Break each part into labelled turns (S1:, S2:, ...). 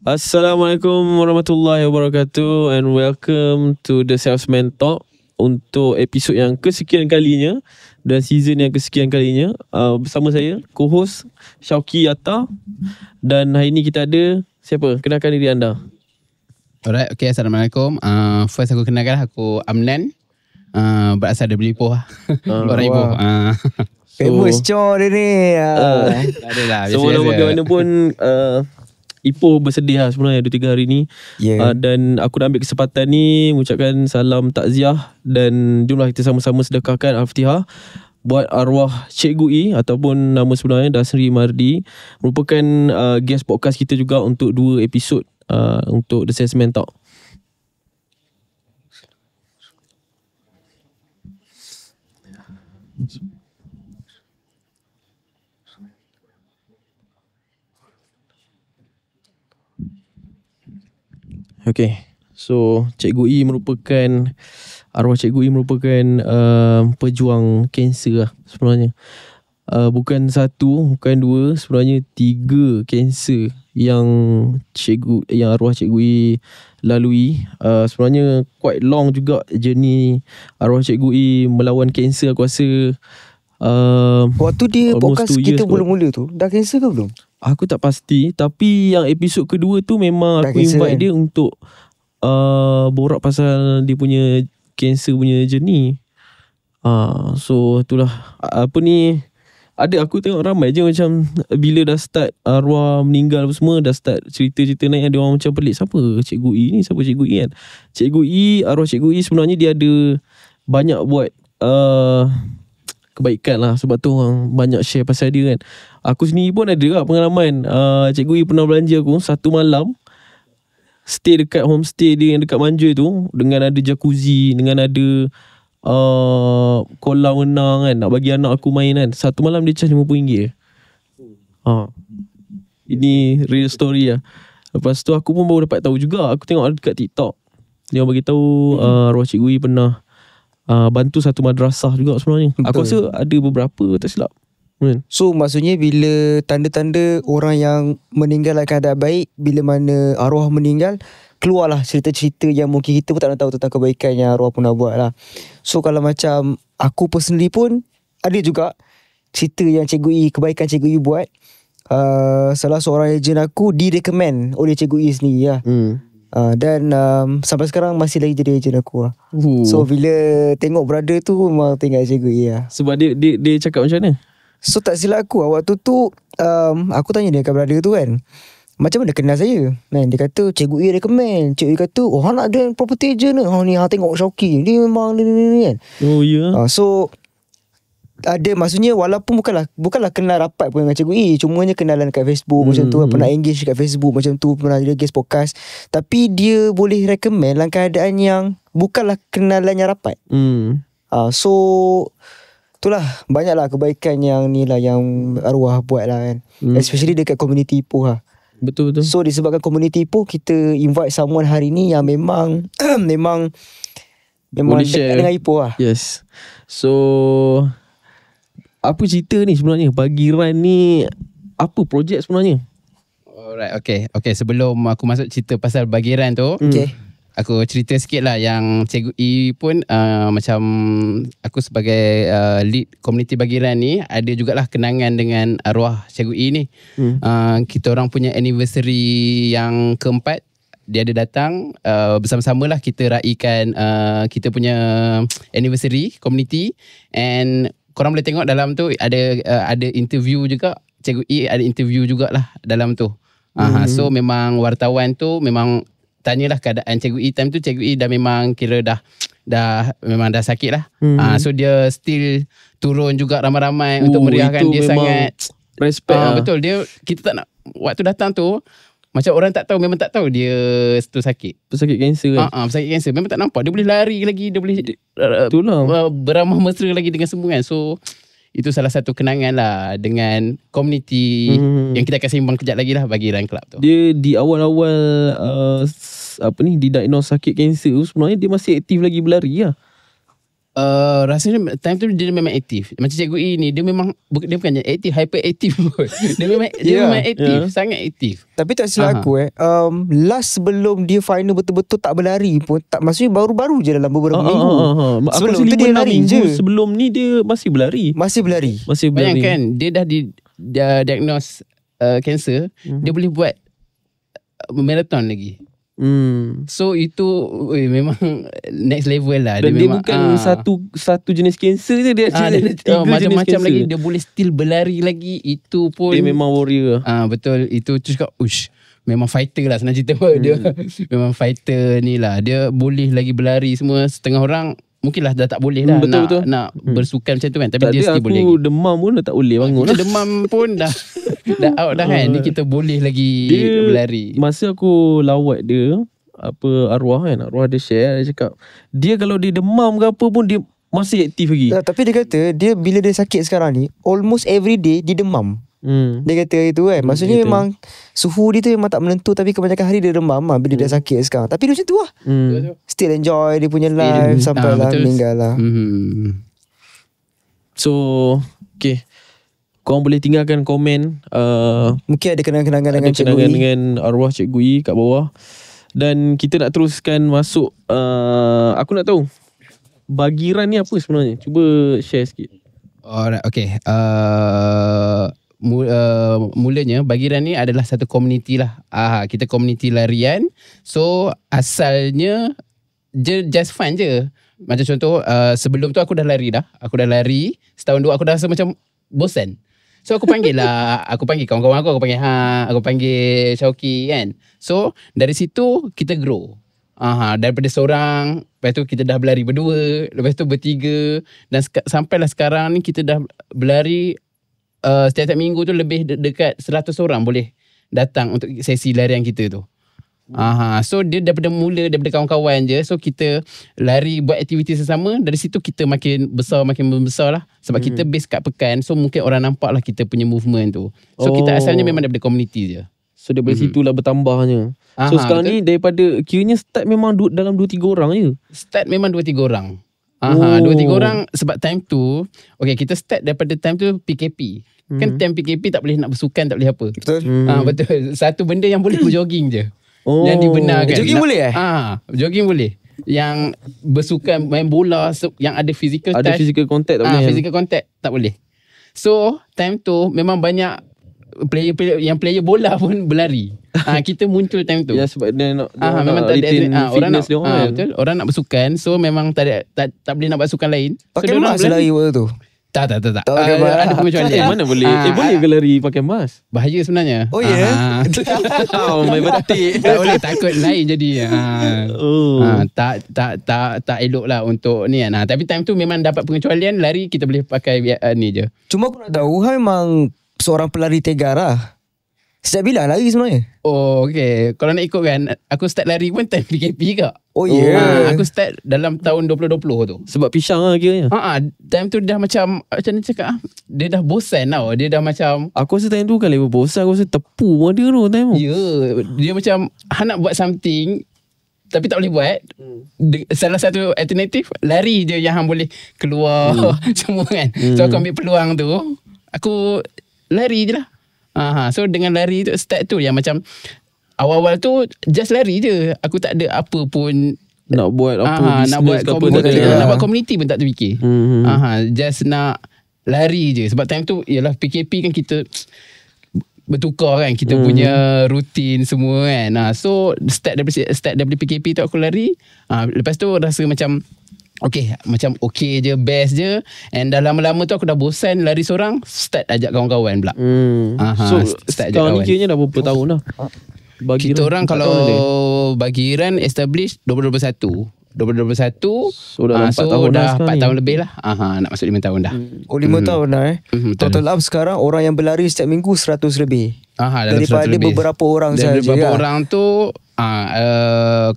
S1: Assalamualaikum warahmatullahi wabarakatuh and welcome to the Salesman Talk untuk episod yang kesekian kalinya dan season yang kesekian kalinya. Bersama saya, co-host Syauqi Atta, dan hari ini kita ada siapa? Kenalkan diri anda.
S2: Alright, okay, Assalamualaikum. First aku kenalkan, aku Amnan, berasal dari Ipoh. Orang Ipoh.
S3: Famous cor dia ni.
S2: Tak adalah,
S1: So walau bagaimanapun Ipoh bersedih lah sebenarnya 2-3 hari ni. Dan aku nak ambil kesempatan ni mengucapkan salam takziah dan jomlah kita sama-sama sedekahkan Al-Fatihah buat arwah Cikgu I ataupun nama sebenarnya Dasri Mardi, merupakan guest podcast kita juga untuk 2 episod untuk The Salesman Talk. Okay, so Cikgu I merupakan, arwah Cikgu I merupakan pejuang kanser lah sebenarnya. Bukan 1, bukan 2, sebenarnya 3 kanser yang arwah Cikgu I lalui. Sebenarnya quite long juga journey arwah Cikgu I melawan kanser. Aku rasa
S3: waktu dia podcast kita mula-mula tu dah cancel ke belum?
S1: Aku tak pasti, tapi yang episod kedua tu memang
S3: dah
S1: aku invite dia untuk borak pasal dia punya kanser punya journey. So itulah apa ni, ada aku tengok ramai je macam bila dah start arwah meninggal apa semua, dah start cerita-cerita naik, ada orang macam pelik, siapa Cikgu I ni, siapa Cikgu I kan. Cikgu I, arwah Cikgu I sebenarnya dia ada banyak buat kebaikan lah, sebab tu orang banyak share pasal dia kan. Aku sendiri pun ada lah pengalaman. Cikgu I pernah belanja aku satu malam, stay dekat homestay dia yang dekat Manja tu, dengan ada jacuzzi, dengan ada kolam renang kan, nak bagi anak aku main kan. Satu malam dia charge RM50. Ini real story lah. Lepas tu aku pun baru dapat tahu juga, aku tengok ada dekat TikTok, dia bagi tahu arwah Cikgu I pernah bantu satu madrasah juga sebenarnya. Betul. Aku rasa ada beberapa, tak silap.
S3: So maksudnya bila tanda-tanda orang yang meninggal dalam keadaan baik, bila mana arwah meninggal, keluarlah cerita-cerita yang mungkin kita pun tak nak tahu tentang kebaikan yang arwah pernah buat lah. So kalau macam aku personally pun ada juga cerita yang Cikgu I, kebaikan Cikgu I buat. Salah seorang ejen aku direkomend oleh Cikgu I sendiri lah. Dan sampai sekarang masih lagi jadi ejen aku lah. So bila tengok brother tu memang tinggal Cikgu I lah.
S1: Sebab dia cakap macam mana?
S3: So tak silap aku waktu tu aku tanya dia kat brother tu kan, macam mana kenal saya kan. Dia kata Cikgu I recommend. Cikgu I kata nak ada property agent ni, tengok Syauqi dia memang ni kan.
S1: Oh ya.
S3: So ada, maksudnya walaupun bukanlah kenal rapat pun dengan Cikgu I, cumanya kenalan kat Facebook macam tu, pernah engage kat Facebook macam tu, pernah dia guest podcast, tapi dia boleh recommend dalam keadaan yang bukanlah kenalan yang rapat. So itulah, banyaklah kebaikan yang ni lah yang arwah buat lah kan. Especially dekat community Ipoh lah.
S1: Betul.
S3: So disebabkan community Ipoh, kita invite someone hari ni yang memang memang dekat dengan Ipoh lah.
S1: Yes. So apa cerita ni sebenarnya? Bagiran ni apa projek sebenarnya?
S2: Alright, okay. Sebelum aku masuk cerita pasal Bagiran tu, aku cerita sikit lah yang Cikgu I pun macam aku sebagai lead community Bagiran ni, ada jugalah kenangan dengan arwah Cikgu I ni. Kita orang punya anniversary yang keempat, dia ada datang, bersama-sama lah kita raikan kita punya anniversary community. And korang boleh tengok dalam tu ada interview juga, Cikgu I ada interview jugalah dalam tu. So memang wartawan tu memang tanyalah keadaan Cikgu I time tu. Cikgu I dah memang kira dah memang dah sakit lah. So dia still turun juga ramai-ramai untuk meriahkan dia. Sangat
S1: respect
S2: betul. Dia, kita tak nak waktu datang tu, macam orang tak tahu, memang tak tahu dia tu sakit.
S1: Pesakit kanser kan?
S2: Pesakit kanser. Memang tak nampak. Dia boleh lari lagi, dia boleh beramah mesra lagi dengan semua kan. So itu salah satu kenangan lah dengan community yang kita akan sembang kejap lagi lah, Bagiran Club tu.
S1: Dia di awal-awal didiagnose sakit kanser tu, sebenarnya dia masih aktif lagi berlari lah.
S2: Rasanya time tu dia memang aktif. Macam Cikgu E ni dia memang dia bukannya aktif, hyper aktif pun. Dia memang aktif, sangat aktif.
S3: Tapi tak silap aku last sebelum dia final betul-betul tak berlari pun, tak, maksudnya baru-baru je dalam beberapa minggu. Sebelum tu dia lari je.
S1: Sebelum ni dia masih berlari.
S2: Bayangkan dia dah diagnose cancer, dia boleh buat marathon lagi. So itu memang next level lah.
S1: Dan dia bukan satu jenis kanser je, dia ada tiga
S2: macam-macam
S1: jenis
S2: lagi. Dia boleh still berlari lagi. Itu pun
S1: dia memang warrior.
S2: Betul. Itu tu cakap memang fighter lah senang cerita. Dia memang fighter ni lah. Dia boleh lagi berlari semua. Setengah orang mungkinlah dah tak boleh dah nak bersukan macam tu kan. Tapi
S1: tak
S2: dia still boleh.
S1: Aku demam pun dah tak boleh bangun.
S2: Kita demam pun dah out dah kan. Ni kita boleh lagi berlari.
S1: Masa aku lawat dia, arwah dia share, dia cakap dia kalau dia demam ke apa pun dia masih aktif lagi.
S3: Tapi dia kata dia bila dia sakit sekarang ni almost every day dia demam. Dia kata itu kan. Maksudnya memang suhu dia tu memang tak menentu, tapi kebanyakan hari dia demam bila dia sakit sekarang. Tapi dia macam tu lah. Still enjoy dia punya life sampai lah meninggal lah.
S1: So okay, korang boleh tinggalkan komen
S3: mungkin ada kenangan-kenangan dengan Cikgu E,
S1: dengan arwah Cikgu E kat bawah. Dan kita nak teruskan masuk aku nak tahu Bagiran ni apa sebenarnya. Cuba share sikit.
S2: Alright, okay. Mulanya Bagiran ni adalah satu komuniti lah. Kita komuniti larian. So asalnya just fun je. Macam contoh sebelum tu aku dah lari. Setahun dua aku dah rasa macam bosan. So aku panggil lah. Aku panggil kawan-kawan aku panggil aku panggil Syauki kan. So dari situ kita grow. Daripada seorang, lepas tu kita dah berlari berdua, lepas tu bertiga, dan sampailah sekarang ni kita dah berlari setiap minggu tu lebih dekat 100 orang boleh datang untuk sesi larian kita tu. So dia daripada kawan-kawan je. So kita lari buat aktiviti sesama. Dari situ kita makin membesar lah. Sebab kita base kat Pekan. So mungkin orang nampak lah kita punya movement tu. So kita asalnya memang daripada komuniti je.
S1: So daripada situlah bertambahnya. So sekarang ni daripada kiranya start memang dalam 2-3 orang je.
S2: Start memang 2-3 orang. 2-3 orang sebab time tu kita start daripada time tu PKP. Kan time PKP tak boleh nak bersukan, tak boleh apa.
S3: Betul.
S2: Betul. Satu benda yang boleh berjogging je. Yang dibenarkan.
S3: Jogging boleh
S2: jogging boleh. Yang bersukan main bola yang ada physical touch,
S1: ada physical contact tak boleh.
S2: Physical contact tak boleh. So time tu memang banyak player bola pun berlari. Kita muncul time tu.
S1: Ya sebab dia nak
S2: memang tak ada orang nak
S1: betul.
S2: Orang nak bersukan, so memang tak boleh nak buat sukan lain.
S3: Pakai mask lari waktu tu.
S2: Tak.
S3: Ada
S2: pengecualian.
S1: Mana boleh? Boleh ke lari pakai mask?
S2: Bahaya sebenarnya.
S3: Oh ya.
S1: Main betik.
S2: Tak boleh, takut lain jadi. Tak elok lah untuk ni kan. Tapi time tu memang dapat pengecualian, lari kita boleh pakai ni je.
S3: Cuma aku nak tahu memang seorang pelari tegar lah. Sejak bila lari sebenarnya?
S2: Okay. Kalau nak ikut kan, aku start lari pun time PKP ke. Aku start dalam tahun 2020 tu.
S1: Sebab pisang lah kiranya.
S2: Time tu dah macam mana cakap, dia dah bosan tau. Dia dah macam,
S1: aku rasa time tu kan level bosan. Aku rasa tepu pun dia tu time tu.
S2: Dia macam nak buat something tapi tak boleh buat. Salah satu alternatif lari je yang boleh keluar semua kan. So aku ambil peluang tu, aku lari je lah. So dengan lari tu start tu yang macam awal-awal tu just lari je. Aku tak ada apa pun
S1: nak buat apa
S2: nak buat community, nak buat community pun tak terfikir. Just nak lari je. Sebab time tu ialah PKP kan, kita bertukar kan kita punya rutin semua kan. So start daripada PKP tu aku lari. Lepas tu rasa macam macam je, best je. And dah lama-lama tu aku dah bosan lari seorang, start ajak kawan-kawan pula.
S1: So sekarang ni kiranya dah berapa tahun dah?
S2: Kita orang kalau Bagiran establish 2021.
S1: So dah 4 tahun dah
S2: 4 tahun lebih lah. Nak masuk 5 tahun dah.
S3: 5 tahun dah Total up sekarang orang yang berlari setiap minggu 100 lebih. Daripada 100 beberapa orang saja.
S2: Beberapa orang tu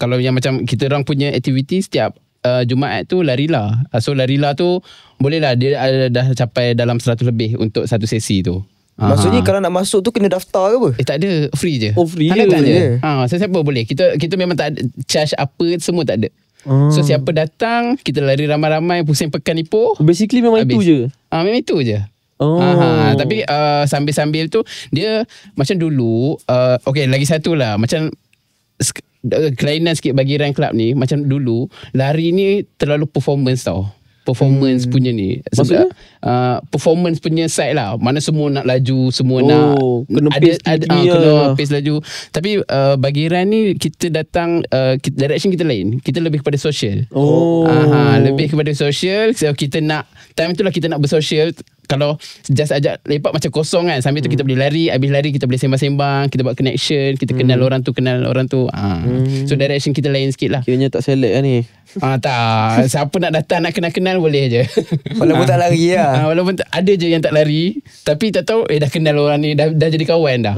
S2: kalau yang macam kita orang punya aktiviti setiap Jumaat tu larilah. So larilah tu bolehlah dia dah capai dalam 100 lebih untuk satu sesi tu.
S3: Maksudnya kalau nak masuk tu kena daftar ke apa?
S2: Tak ada, free je.
S1: Free
S2: je.
S1: je.
S2: Siapa boleh. Kita memang tak ada charge apa, semua tak ada. So siapa datang, kita lari ramai-ramai pusing pekan Ipoh.
S1: Basically memang
S2: Habis.
S1: itu je.
S2: Memang itu je. Tapi sambil-sambil tu dia macam dulu okay, lagi satu lah macam kelainan sikit bagi Run Club ni. Macam dulu lari ni terlalu performance tau. Performance punya ni.
S1: Maksudnya?
S2: Performance punya side lah. Mana semua nak laju, semua nak
S1: kena pace tinggi
S2: kena pace laju. Tapi bagi Run ni kita datang direction kita lain. Kita lebih kepada social. Lebih kepada social. So kita nak time tu lah kita nak bersosial. Kalau just ajak lepak macam kosong kan, sambil tu kita boleh lari, habis lari kita boleh sembang-sembang, kita buat connection, kita kenal orang tu. So direction kita lain sikit lah.
S1: Kiranya tak select lah ni.
S2: Tak, siapa nak datang nak kenal-kenal boleh je.
S3: Walaupun tak lari lah.
S2: Walaupun ada je yang tak lari, tapi tak tahu dah kenal orang ni, dah jadi kawan dah.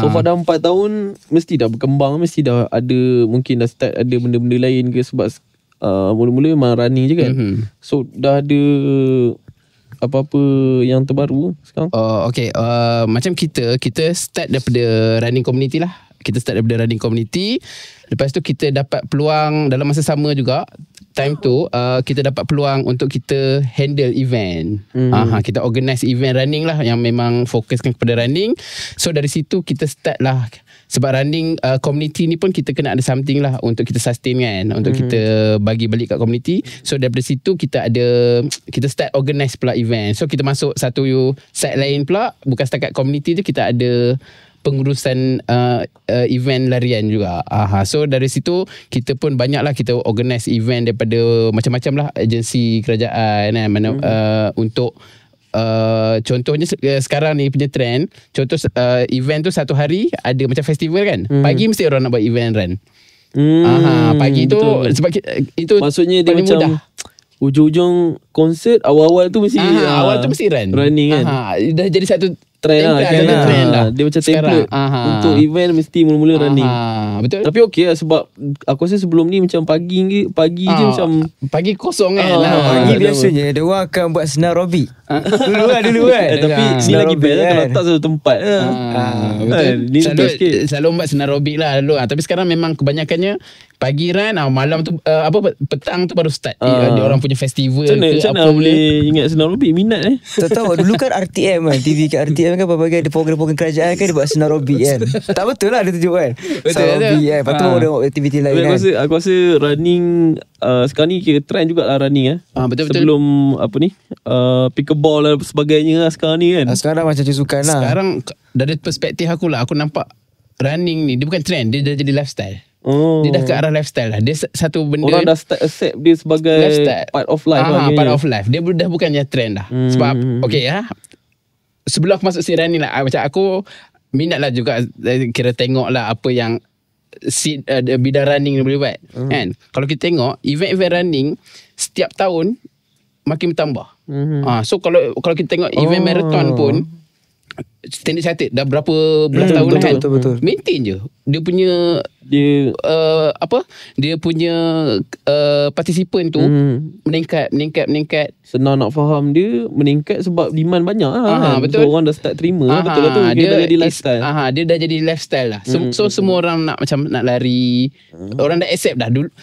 S1: So pada 4 tahun mesti dah berkembang, mesti dah ada, mungkin dah start ada benda-benda lain ke, sebab mula-mula memang running je kan. So dah ada apa-apa yang terbaru sekarang?
S2: Okay, macam kita start daripada running community lah. Kita start daripada running community. Lepas tu kita dapat peluang dalam masa sama juga. Time tu kita dapat peluang untuk kita handle event. Kita organize event running lah yang memang fokuskan kepada running. So dari situ kita start lah. Sebab running community ni pun kita kena ada something lah untuk kita sustain kan, untuk kita bagi balik kat community. So daripada situ kita start organize pula event. So kita masuk satu side lain pula, bukan setakat community je, kita ada pengurusan event larian juga. So dari situ kita pun banyak lah kita organize event daripada macam-macam lah agensi kerajaan kan, untuk contohnya sekarang ni punya trend, contoh event tu satu hari ada macam festival kan, pagi mesti orang nak buat event run. Pagi tu betul. Sebab itu
S1: maksudnya dia macam
S2: mudah.
S1: Ujung-ujung konsert awal-awal tu mesti
S2: awal tu mesti running
S1: kan.
S2: Dah jadi satu
S1: trend lah,
S2: trend lah.
S1: Dia macam template untuk event mesti mula-mula running.
S2: Betul.
S1: Tapi okey lah, sebab aku rasa sebelum ni macam pagi je macam
S2: pagi kosong kan.
S3: Pagi biasanya dia orang akan buat senam aerobik. Dulu kan.
S1: Tapi ni lagi best lah, kalau tak satu tempat lah.
S2: Betul.
S1: Ni
S2: selalu buat senam aerobik lah dulu. Tapi sekarang memang kebanyakannya pagi run, malam tu petang tu baru start. Dia orang punya festival
S1: macam
S2: ke
S1: apa
S2: apa
S1: boleh ingat senam aerobik, minat
S3: Tak tahu dulu kan RTM kan, TV kat RTM kan berbagai ada program-program kerajaan kan, dia buat senam aerobik kan. Tak betul lah dia tunjuk kan. Senam aerobik kan. Lepas tu ada aktiviti lain kan.
S1: Aku rasa running sekarang ni kira trend jugalah running
S2: betul-betul.
S1: Sebelum apa ni pickleball dan sebagainya lah sekarang ni kan.
S3: Sekarang macam sukan lah.
S2: Sekarang dari perspektif aku lah, aku nampak running ni dia bukan trend, dia dah jadi lifestyle. Dia dah ke arah lifestyle lah. Dia satu benda,
S1: orang dah start accept dia sebagai
S2: lifestyle.
S1: part of life lah.
S2: Part of life. Dia dah bukannya trend dah. Sebab okay sebelum aku masuk si running lah, macam aku minat lah juga kira tengok lah apa yang bidang running ni boleh buat kan. Kalau kita tengok event-event running setiap tahun makin bertambah. So kalau kita tengok event marathon pun, Standard Chartered dah berapa belas tahun
S3: betul,
S2: kan.
S3: betul.
S2: Maintain je dia punya dia punya partisipan tu meningkat.
S1: Senang nak faham dia meningkat sebab demand banyak lah kan.
S2: Betul.
S1: So orang dah start terima. Betul lah tu, dia dah jadi lifestyle.
S2: Dia dah jadi lifestyle lah. So semua orang nak macam nak lari. Orang dah accept dah dulu.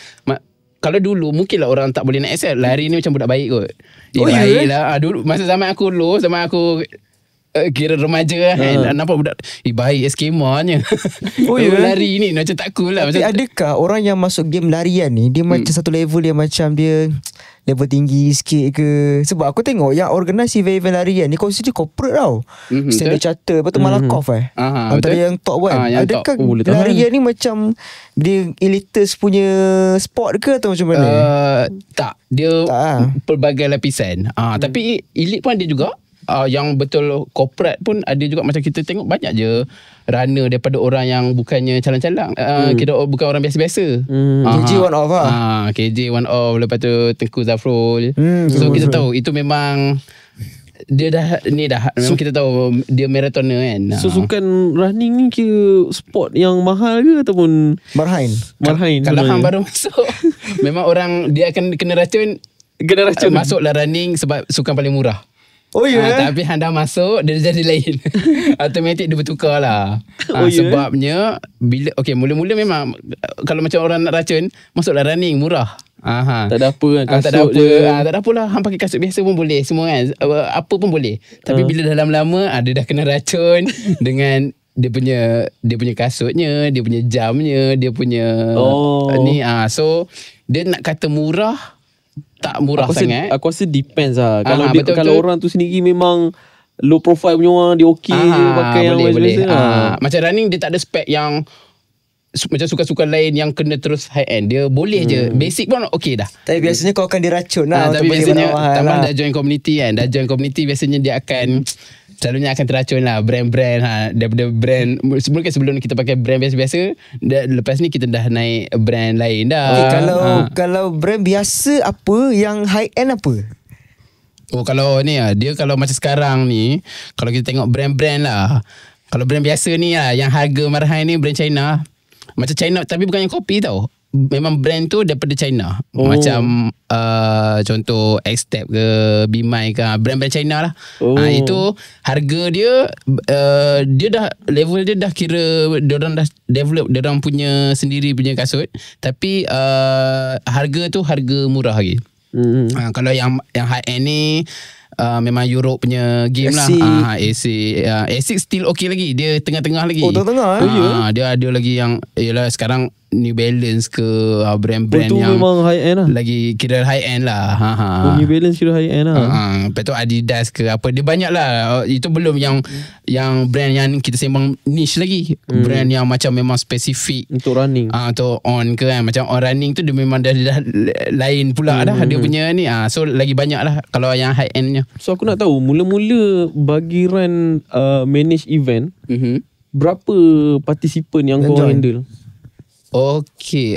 S2: Kalau dulu mungkin lah orang tak boleh nak accept lari ni macam budak baik kot. Baik lah. Dulu masa zaman aku kira remaja lah kan, nampak budak baik eskemanya. Lari ni macam tak cool lah.
S3: Tapi adakah orang yang masuk game larian ni, dia macam satu level yang macam dia level tinggi sikit ke? Sebab aku tengok yang organise event larian ni consider corporate tau. Standard Chartered, lepas tu Malakoff antara yang top kan. Adakah larian ni macam dia elites punya sport ke atau macam mana?
S2: Tak, dia pelbagai lapisan. Tapi elite pun ada juga. Yang betul corporate pun ada juga. Macam kita tengok banyak je runner daripada orang yang bukannya calang-calang, kira bukan orang biasa-biasa.
S3: KJ one off lah.
S2: KJ one off. Lepas tu Tengku Zafrul. So kita tahu itu memang dia dah memang kita tahu dia marathoner kan.
S1: So sukan running ni kira sport yang mahal ke ataupun
S3: Marhain?
S2: Kalau hang baru masuk memang orang dia akan kena racun. Masuklah running sebab sukan paling murah.
S3: Oh ya.
S2: Tapi hang dah masuk, dia jadi lain. Automatik dia bertukar lah.
S1: Oh, ya?
S2: Sebabnya bila mula-mula memang kalau macam orang nak racun, masuklah running murah.
S1: Tak ada apa kan, kasut
S2: tak ada apa.
S1: je.
S2: Tak ada apalah, hang pakai kasut biasa pun boleh semua kan. Apa pun boleh. Tapi bila dah lama-lama dia dah kena racun dengan dia punya kasutnya, dia punya jamnya, dia punya ni so dia nak kata murah, tak murah sangat.
S1: Aku rasa depends lah.
S2: Betul-betul.
S1: Kalau orang tu sendiri memang low profile punya orang, dia okey je pakai yang
S2: boleh.
S1: biasa-biasa lah.
S2: Macam running dia tak ada spek yang macam sukan-sukan lain yang kena terus high end. Dia boleh je. Basic pun okey dah.
S3: Tapi biasanya kau akan diracun lah.
S2: Tapi biasanya tambah
S3: lah.
S2: dah join community kan. Dah join community biasanya dia akan selalunya akan teracun lah brand-brand daripada brand sebelum kita pakai brand biasa-biasa, lepas ni kita dah naik brand lain dah.
S3: Okay, kalau brand biasa apa, yang high end apa?
S2: Kalau ni dia kalau macam sekarang ni, kalau kita tengok brand-brand lah, kalau brand biasa ni lah yang harga marahai ni brand China. Macam China tapi bukan yang kopi tau. Memang brand tu daripada China. Macam contoh X-Step ke Bimai ke, brand-brand China lah. Itu harga dia dia dah level dia dah kira diorang dah develop, diorang punya sendiri punya kasut. Tapi harga tu harga murah lagi. Kalau yang high end ni memang Europe punya game lah. Asics still okay lagi. Dia tengah-tengah lagi.
S3: Tengah-tengah
S2: dia ada lagi yang yalah sekarang New Balance ke brand-brand
S1: tu
S2: yang
S1: memang high end lah.
S2: lagi kira high end lah.
S1: New Balance kira high end lah.
S2: Lepas tu Adidas ke apa, dia banyak lah. Itu belum yang brand yang kita sembang niche lagi. Brand yang macam memang spesifik
S1: Untuk running.
S2: atau on ke kan. Macam on running tu dia memang dah lain pula dah dia punya ni. So lagi banyak lah kalau yang high endnya.
S1: So aku nak tahu, mula-mula bagi run manage event, berapa partisipan yang kau handle?
S2: Okay,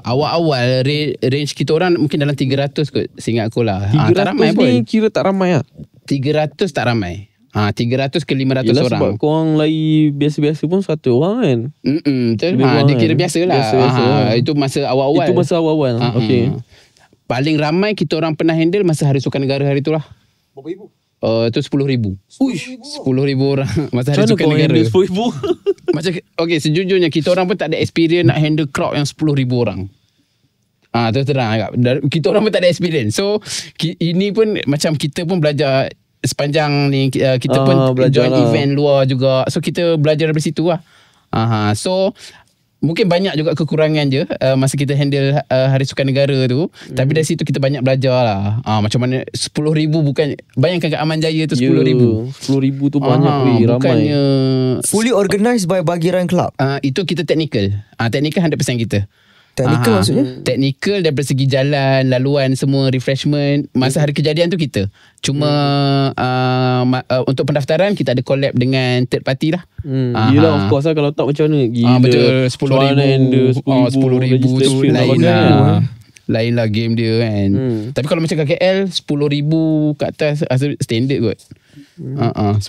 S2: awal-awal range kita orang mungkin dalam 300 kot, seingat aku lah.
S1: 300
S2: tak ramai pun.
S1: ni kira tak ramai lah.
S2: 300 tak ramai. 300 ke 500
S1: Yelah,
S2: orang.
S1: sebab korang lagi biasa-biasa pun 1 orang kan.
S2: Betul.
S1: Lebih kurang
S2: Dia kira
S1: kan?
S2: biasa lah.
S1: Biasa-biasa lah.
S2: Itu masa awal-awal.
S1: Itu masa awal-awal. Okay.
S2: Paling ramai kita orang pernah handle masa Hari Sukan Negara hari tu lah.
S3: Berapa ribu?
S2: Itu 10,000. 10,000 orang masa Hari
S1: Macam
S2: Sukan
S1: mana kau
S2: Negara.
S1: handle 10,000?
S2: Macam sejujurnya kita orang pun tak ada experience nak handle crowd yang 10,000 orang. Terus terang agak. Kita orang pun tak ada experience. So ini pun macam kita pun belajar sepanjang ni, kita pun join
S1: lah.
S2: event luar juga. So kita belajar dari situ lah. So mungkin banyak juga kekurangan je masa kita handle Hari Sukan Negara tu. Tapi dari situ kita banyak belajar lah. Macam mana 10,000 bukan, bayangkan kat Aman Jaya tu 10,000.
S1: 10,000 tu banyak ramai.
S2: Bukannya
S3: Fully organised by Bagiran Club.
S2: itu kita technical. Technical 100% kita.
S3: Technical maksudnya?
S2: Technical daripada segi jalan, laluan, semua refreshment. Masa hari kejadian tu kita. Cuma untuk pendaftaran kita ada collab dengan third party lah.
S1: Yelah, of course lah. Kalau tak macam mana? Gila.
S2: Betul. 10,000 tu lain lah. Lain lah game dia kan. Tapi kalau macam kat KL 10,000 kat atas standard kot. 10,000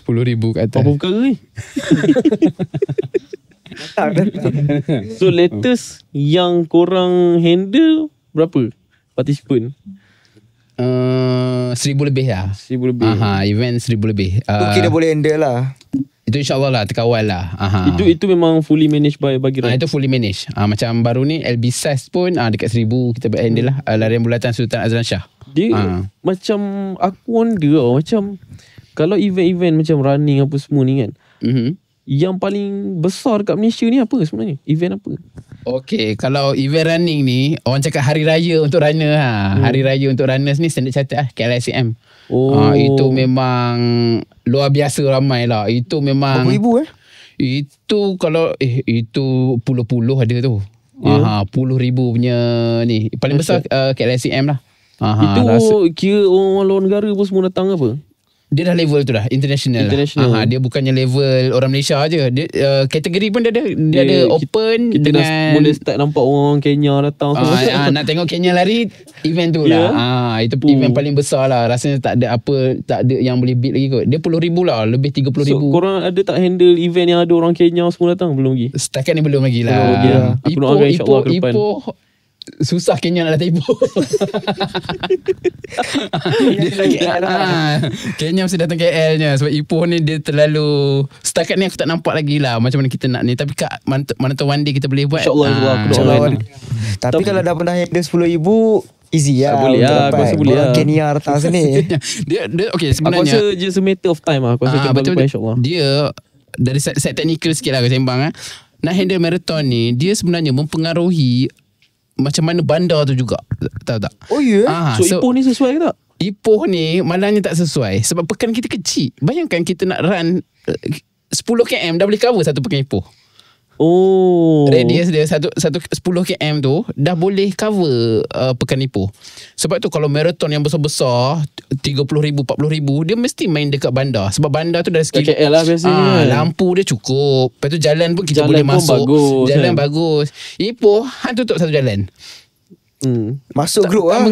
S2: kat atas.
S1: Apa perkara ni? So latest yang korang handle berapa partisipan?
S2: 1,000 lebih lah.
S1: 1,000 lebih.
S2: Event 1,000 lebih.
S3: Okay, dah boleh handle lah.
S2: Itu insyaAllah lah, terkawal lah.
S1: Itu memang fully managed by Bagiran.
S2: Itu fully managed. Macam baru ni LB Size pun dekat 1,000 kita handle lah. Larian bulatan Sultan Azlan Shah.
S1: Dia macam aku wonder macam kalau event-event macam running apa semua ni kan, yang paling besar dekat Malaysia ni apa sebenarnya? Event apa?
S2: Okay, kalau event running ni, orang cakap hari raya untuk runner Hari raya untuk runners ni Standard Chartered lah, KLICM. Itu memang luar biasa ramai lah. Itu memang
S3: berapa ribu
S2: itu kalau itu puluh-puluh ada tu. Puluh ribu punya ni. Paling besar KLICM lah.
S1: Itu kira orang luar negara pun semua datang apa?
S2: Dia dah level tu dah international. Dia bukannya level orang Malaysia je. Dia kategori pun dia ada open
S1: kita
S2: dengan
S1: dah boleh start nampak orang Kenya datang.
S2: nak tengok Kenya lari event tu lah. Itu event paling besar lah. Rasanya tak ada yang boleh beat lagi kot. Dia 10,000 lah, lebih 30,000.
S1: So korang ada tak handle event yang ada orang Kenya semua datang? Belum lagi?
S2: Setakat ni belum lagi lah.
S1: Aku doakan insyaAllah ke depan.
S2: susah Kenya nak datang Ipoh. Kenya mesti datang KL nya. Sebab Ipoh ni dia terlalu, setakat ni aku tak nampak lagi lah macam mana kita nak ni. Tapi mana tahu one day kita boleh buat.
S1: InsyaAllah.
S3: Tapi kalau dah pernah handle 10,000 easy lah.
S1: Boleh lah. Aku rasa boleh lah.
S3: Kenya datang sini.
S2: dia okay
S1: Aku
S2: sebenarnya.
S1: rasa just a matter of time lah. Aku rasa kita
S2: betul,
S1: boleh insyaAllah.
S2: dia dari side technical sikit lah aku sembang. Nak handle marathon ni, dia sebenarnya mempengaruhi macam mana bandar tu juga. Tahu tak?
S3: Oh ya yeah?
S1: So Ipoh ni sesuai ke tak?
S2: Ipoh ni malangnya tak sesuai. Sebab pekan kita kecil. Bayangkan kita nak run 10 km dah boleh cover satu pekan Ipoh.
S1: Oh.
S2: Radius dia 10 km tu dah boleh cover pekan Ipoh. Sebab tu kalau marathon yang besar-besar 30,000, 40,000, dia mesti main dekat bandar. Sebab bandar tu dari segi
S1: KL lah biasanya.
S2: lampu dia cukup. Lepas tu jalan pun kita
S1: Jalan
S2: boleh
S1: pun
S2: masuk.
S1: bagus,
S2: Jalan
S1: kan?
S2: bagus. Ipoh han tutup satu jalan.
S3: Masuk grup lah.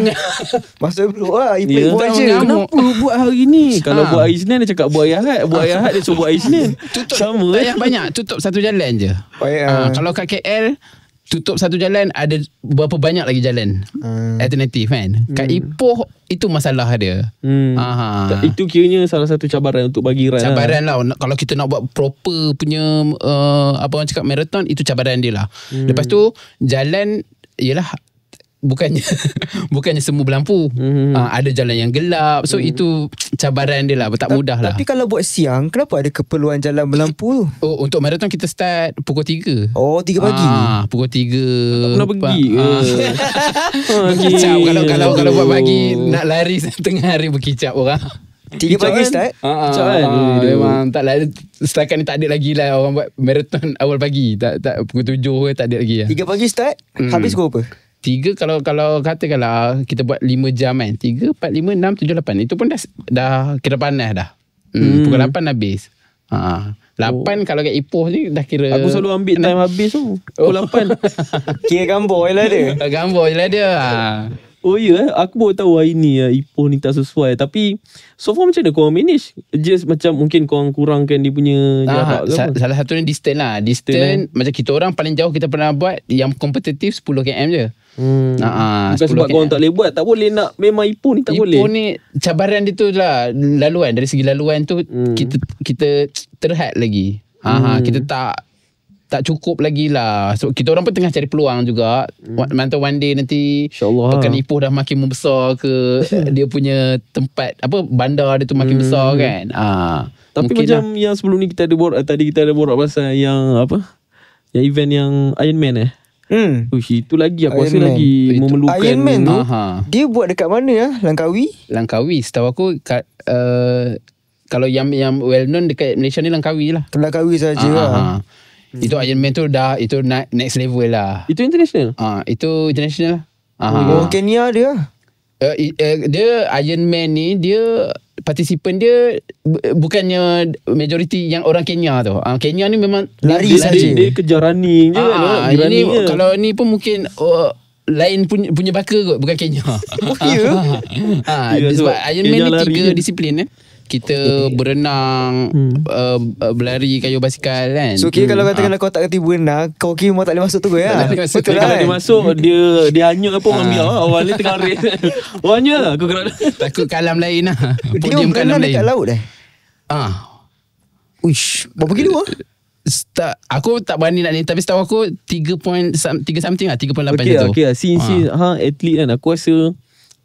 S3: Masuk grup lah. Ipoh buat je.
S1: Kenapa buat hari ni? Kalau buat hari Isnin dia cakap buat hari Ahad. Buat hari Ahad dia suruh buat hari Isnin. Sama
S2: Tak payah banyak. Tutup satu jalan je. Kalau kat KL tutup satu jalan, ada berapa banyak lagi jalan alternatif kan. Kat Ipoh itu masalah dia.
S1: Itu kiranya salah satu cabaran untuk bagi run.
S2: Cabaran lah. Kalau kita nak buat proper punya apa orang cakap marathon, itu cabaran dia lah. Lepas tu jalan ialah bukannya semua berlampu. Ada jalan yang gelap. So itu cabaran dia lah. Tak mudah lah.
S3: Tapi kalau buat siang, kenapa ada keperluan jalan berlampu tu?
S2: Oh, untuk marathon kita start pukul 3.
S3: Oh, 3 pagi.
S2: Pukul 3.
S1: Tak pernah pergi ke?
S2: Berkicap. Kalau buat pagi nak lari tengah hari berkicap orang.
S3: 3 pagi start?
S2: Memang tak lah. Setakat ni tak ada lagi lah orang buat marathon awal pagi. Tak pukul 7 ke tak ada lagi lah.
S3: 3 pagi start? Habis pukul apa?
S2: 3 kalau katakanlah kita buat 5 jam kan. 3, 4, 5, 6, 7, 8. Itu pun dah kira panas dah. Pukul 8 habis. 8 kalau kat Ipoh ni dah kira.
S1: Aku selalu ambil time habis tu. Pukul 8.
S3: Kira gambar je lah dia.
S2: Gambar je lah dia.
S1: Oh ya, aku baru tahu hari ni Ipoh ni tak sesuai. Tapi so far macam mana korang manage? Just macam mungkin korang kurangkan dia punya jarak ke apa?
S2: Salah satu ni distance lah. Distance macam kita orang paling jauh kita pernah buat yang kompetitif 10 km je.
S1: Bukan sebab korang tak boleh buat. Tak boleh nak. Memang Ipoh ni tak boleh.
S2: Ipoh ni cabaran dia tu lah. Laluan. Dari segi laluan tu kita terhad lagi. Kita tak cukup lagi lah. So, kita orang pun tengah cari peluang juga. Mantau one day nanti
S1: InsyaAllah
S2: pekan Ipoh dah makin membesar ke, dia punya tempat bandar dia tu makin besar kan.
S1: Tapi macam yang sebelum ni kita ada borak, tadi kita ada borak pasal yang apa, yang event yang Ironman itu lagi aku rasa lagi memerlukan.
S3: Ironman tu dia buat dekat mana ya?
S2: Langkawi. Setahu aku kalau yang well known dekat Malaysia ni Langkawi lah.
S3: Langkawi saja lah.
S2: Itu Ironman tu dah itu next level lah.
S1: Itu international?
S2: Itu international.
S3: Oh, Kenya dia.
S2: Dia Ironman ni dia partisipan dia bukannya majoriti yang orang Kenya tu. Kenya ni memang
S3: lari saja.
S1: Dia kejar running je kan.
S2: Ini kalau ni pun mungkin lain punya baka kot, bukan Kenya.
S3: Oh ya.
S2: Sebab Ironman ni 3 disiplin kan. Kita berenang, berlari, kayu basikal kan.
S3: So kira kalau katakanlah kau tak kerti berenang, kau kira memang tak boleh masuk tu ya.
S2: Betul
S1: Kalau dia masuk, dia hanyut apa orang biar. Awal ni tengah race. Orang hanyut lah. Aku kena
S2: takut kalam lain lah.
S3: Dia berenang dekat laut Uish, berapa kilo
S2: Aku tak berani nak ni. Tapi setahu aku 3 something lah, 3.8
S1: okay,
S2: tu.
S1: Okay, since atlet kan, aku rasa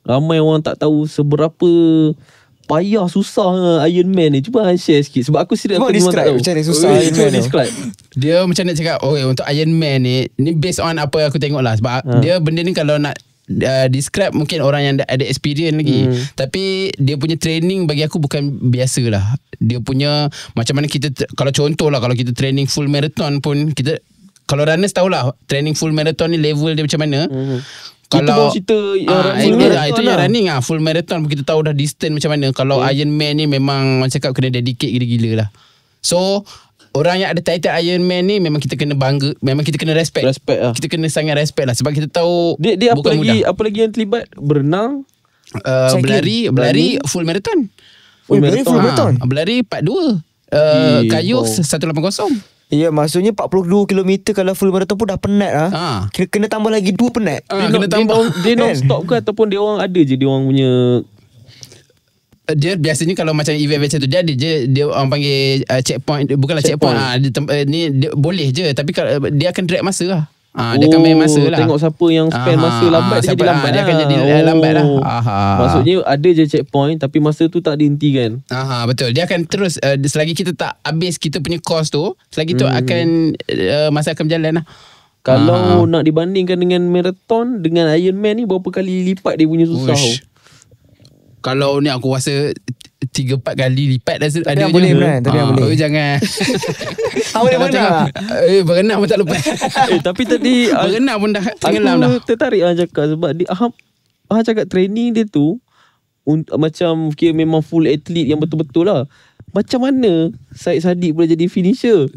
S1: ramai orang tak tahu seberapa payah susah Ironman ni. Cuba share sikit. Sebab aku serius aku memang tak tahu.
S3: Macam mana susah Ironman tu?
S2: Dia macam nak cakap, untuk Ironman ni based on apa aku tengok lah. Sebab dia benda ni kalau nak describe mungkin orang yang ada experience lagi. Tapi dia punya training bagi aku bukan biasa lah. Dia punya macam mana kita, kalau contoh lah, kalau kita training full marathon pun kita, kalau runners tahulah training full marathon ni level dia macam mana. Kalau
S1: itu
S2: itu yang running full marathon kita tahu dah distance macam mana. Kalau Ironman ni memang macam cakap kena dedicate gila-gila lah. So orang yang ada title Ironman ni memang kita kena bangga, memang kita kena respect lah. Kita kena sangat respect lah sebab kita tahu
S1: dia
S2: bukan mudah.
S1: Apa lagi yang terlibat? Berenang,
S2: berlari full marathon.
S3: Full marathon.
S2: Berlari part 2. Kayu 180.
S3: Ya, maksudnya 42 km kalau full marathon pun dah penat lah. Kena tambah lagi 2 penat.
S2: Kena tambah.
S1: Dia non-stop ke ataupun dia orang ada je dia orang punya.
S2: Dia biasanya kalau macam event macam tu dia ada je, dia orang panggil checkpoint, bukanlah checkpoint. Ni dia boleh je, tapi dia akan drag masa lah. Dia akan main masa lah.
S1: Tengok siapa yang spend masa lambat dia jadi lambat.
S2: Dia akan jadi lambat lah.
S1: Maksudnya ada je checkpoint tapi masa tu tak dihentikan.
S2: Betul. Dia akan terus selagi kita tak habis kita punya course tu, selagi tu akan masa akan berjalan lah.
S1: Kalau nak dibandingkan dengan marathon, dengan Ironman ni berapa kali lipat dia punya susah tu?
S2: Kalau ni aku rasa 3-4 kali lipat dah ada je.
S3: Boleh Imran, tapi boleh.
S2: Jangan.
S3: Boleh berenang.
S2: Berenang pun tak lupa.
S1: Tapi tadi
S2: berenang pun dah tenggelam dah.
S1: Aku tertarik cakap sebab dia cakap training dia tu macam kira memang full athlete yang betul-betul lah. Macam mana Syed Saddiq boleh jadi finisher?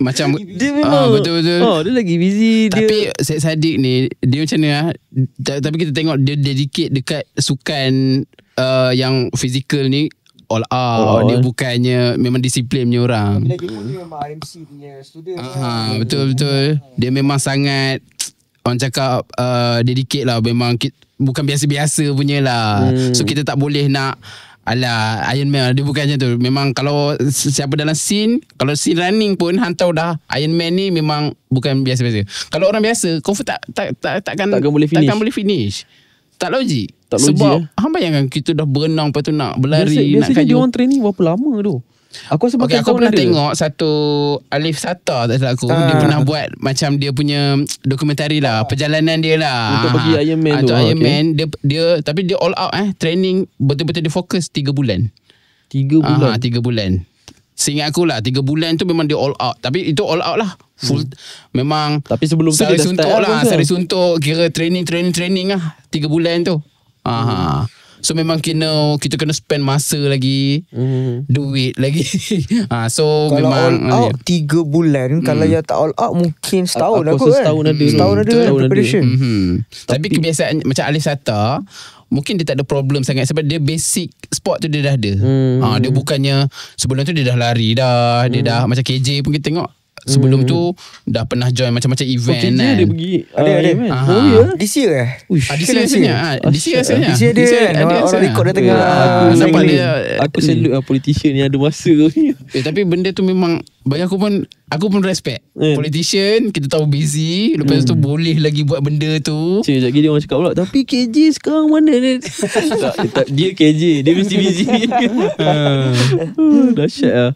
S2: Macam
S1: dia memang
S2: betul-betul.
S1: Dia lagi busy.
S2: Tapi Syed Saddiq ni dia macam mana tapi kita tengok dia dedicate dekat sukan yang fizikal ni all out. Dia bukannya memang disiplin punya orang.
S3: Lagi pun dia memang RMC punya student.
S2: Betul-betul. Dia memang sangat orang cakap dedicate lah. Memang bukan biasa-biasa punya lah. So kita tak boleh nak alah Ironman dia bukan macam tu. Memang kalau siapa dalam scene, kalau scene running pun hantau dah Ironman ni memang bukan biasa-biasa. Kalau orang biasa confirm takkan boleh finish. Tak logik. Sebab hang bayangkan kita dah berenang lepas tu nak berlari, nak
S1: biasanya dia orang training berapa lama tu? Aku
S2: pernah tengok satu Alif Sata tak salah aku. Dia pernah buat macam dia punya dokumentari lah, perjalanan dia lah.
S1: Untuk pergi Ironman tu.
S2: Untuk Ironman dia tapi dia all out training betul-betul dia fokus 3 bulan.
S1: 3 bulan.
S2: 3 bulan. Seingat aku lah 3 bulan tu memang dia all out. Tapi itu all out lah. Full memang.
S1: Tapi sebelum tu dia dah
S2: suntuk lah. Sari suntuk kira training lah 3 bulan tu. So memang kita kena spend masa lagi, duit lagi. So
S3: kalau
S2: memang
S3: all out 3 bulan, kalau yang tak all out mungkin setahun
S1: aku
S3: kan. Setahun ada preparation.
S2: Tapi kebiasaan macam Alif Sata, mungkin dia tak ada problem sangat sebab dia basic sport tu dia dah ada. Dia bukannya sebelum tu dia dah lari dah, dia dah macam KJ pun kita tengok. Sebelum tu dah pernah join macam-macam event kan.
S1: Dia pergi
S3: ada. This year
S2: This year rasanya.
S3: Orang rekod dah tengah.
S1: Aku salute politician yang ada masa ni.
S2: Tapi benda tu memang bagi aku pun respect. Politician kita tahu busy, lepas tu boleh lagi buat benda tu.
S1: Sekejap lagi dia orang cakap pula, tapi KJ sekarang mana ni? Dia KJ, dia mesti busy. Dahsyat lah.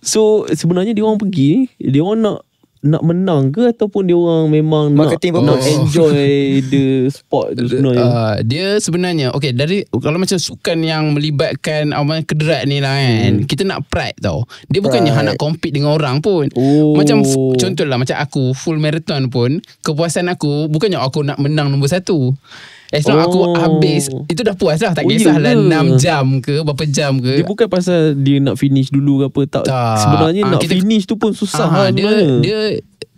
S1: So sebenarnya dia orang pergi, dia orang nak menang ke ataupun dia orang memang nak enjoy the sport tu sebenarnya?
S2: Dia sebenarnya dari kalau macam sukan yang melibatkan kederat ni lah kan, kita nak pride tau. Dia bukannya nak compete dengan orang pun. Macam contohlah macam aku full marathon pun, kepuasan aku bukannya aku nak menang nombor 1. As long aku habis, itu dah puas lah. Tak kisahlah 6 jam ke berapa jam ke.
S1: Dia bukan pasal dia nak finish dulu ke apa. Tak. Sebenarnya nak finish tu pun susah lah sebenarnya.
S2: Dia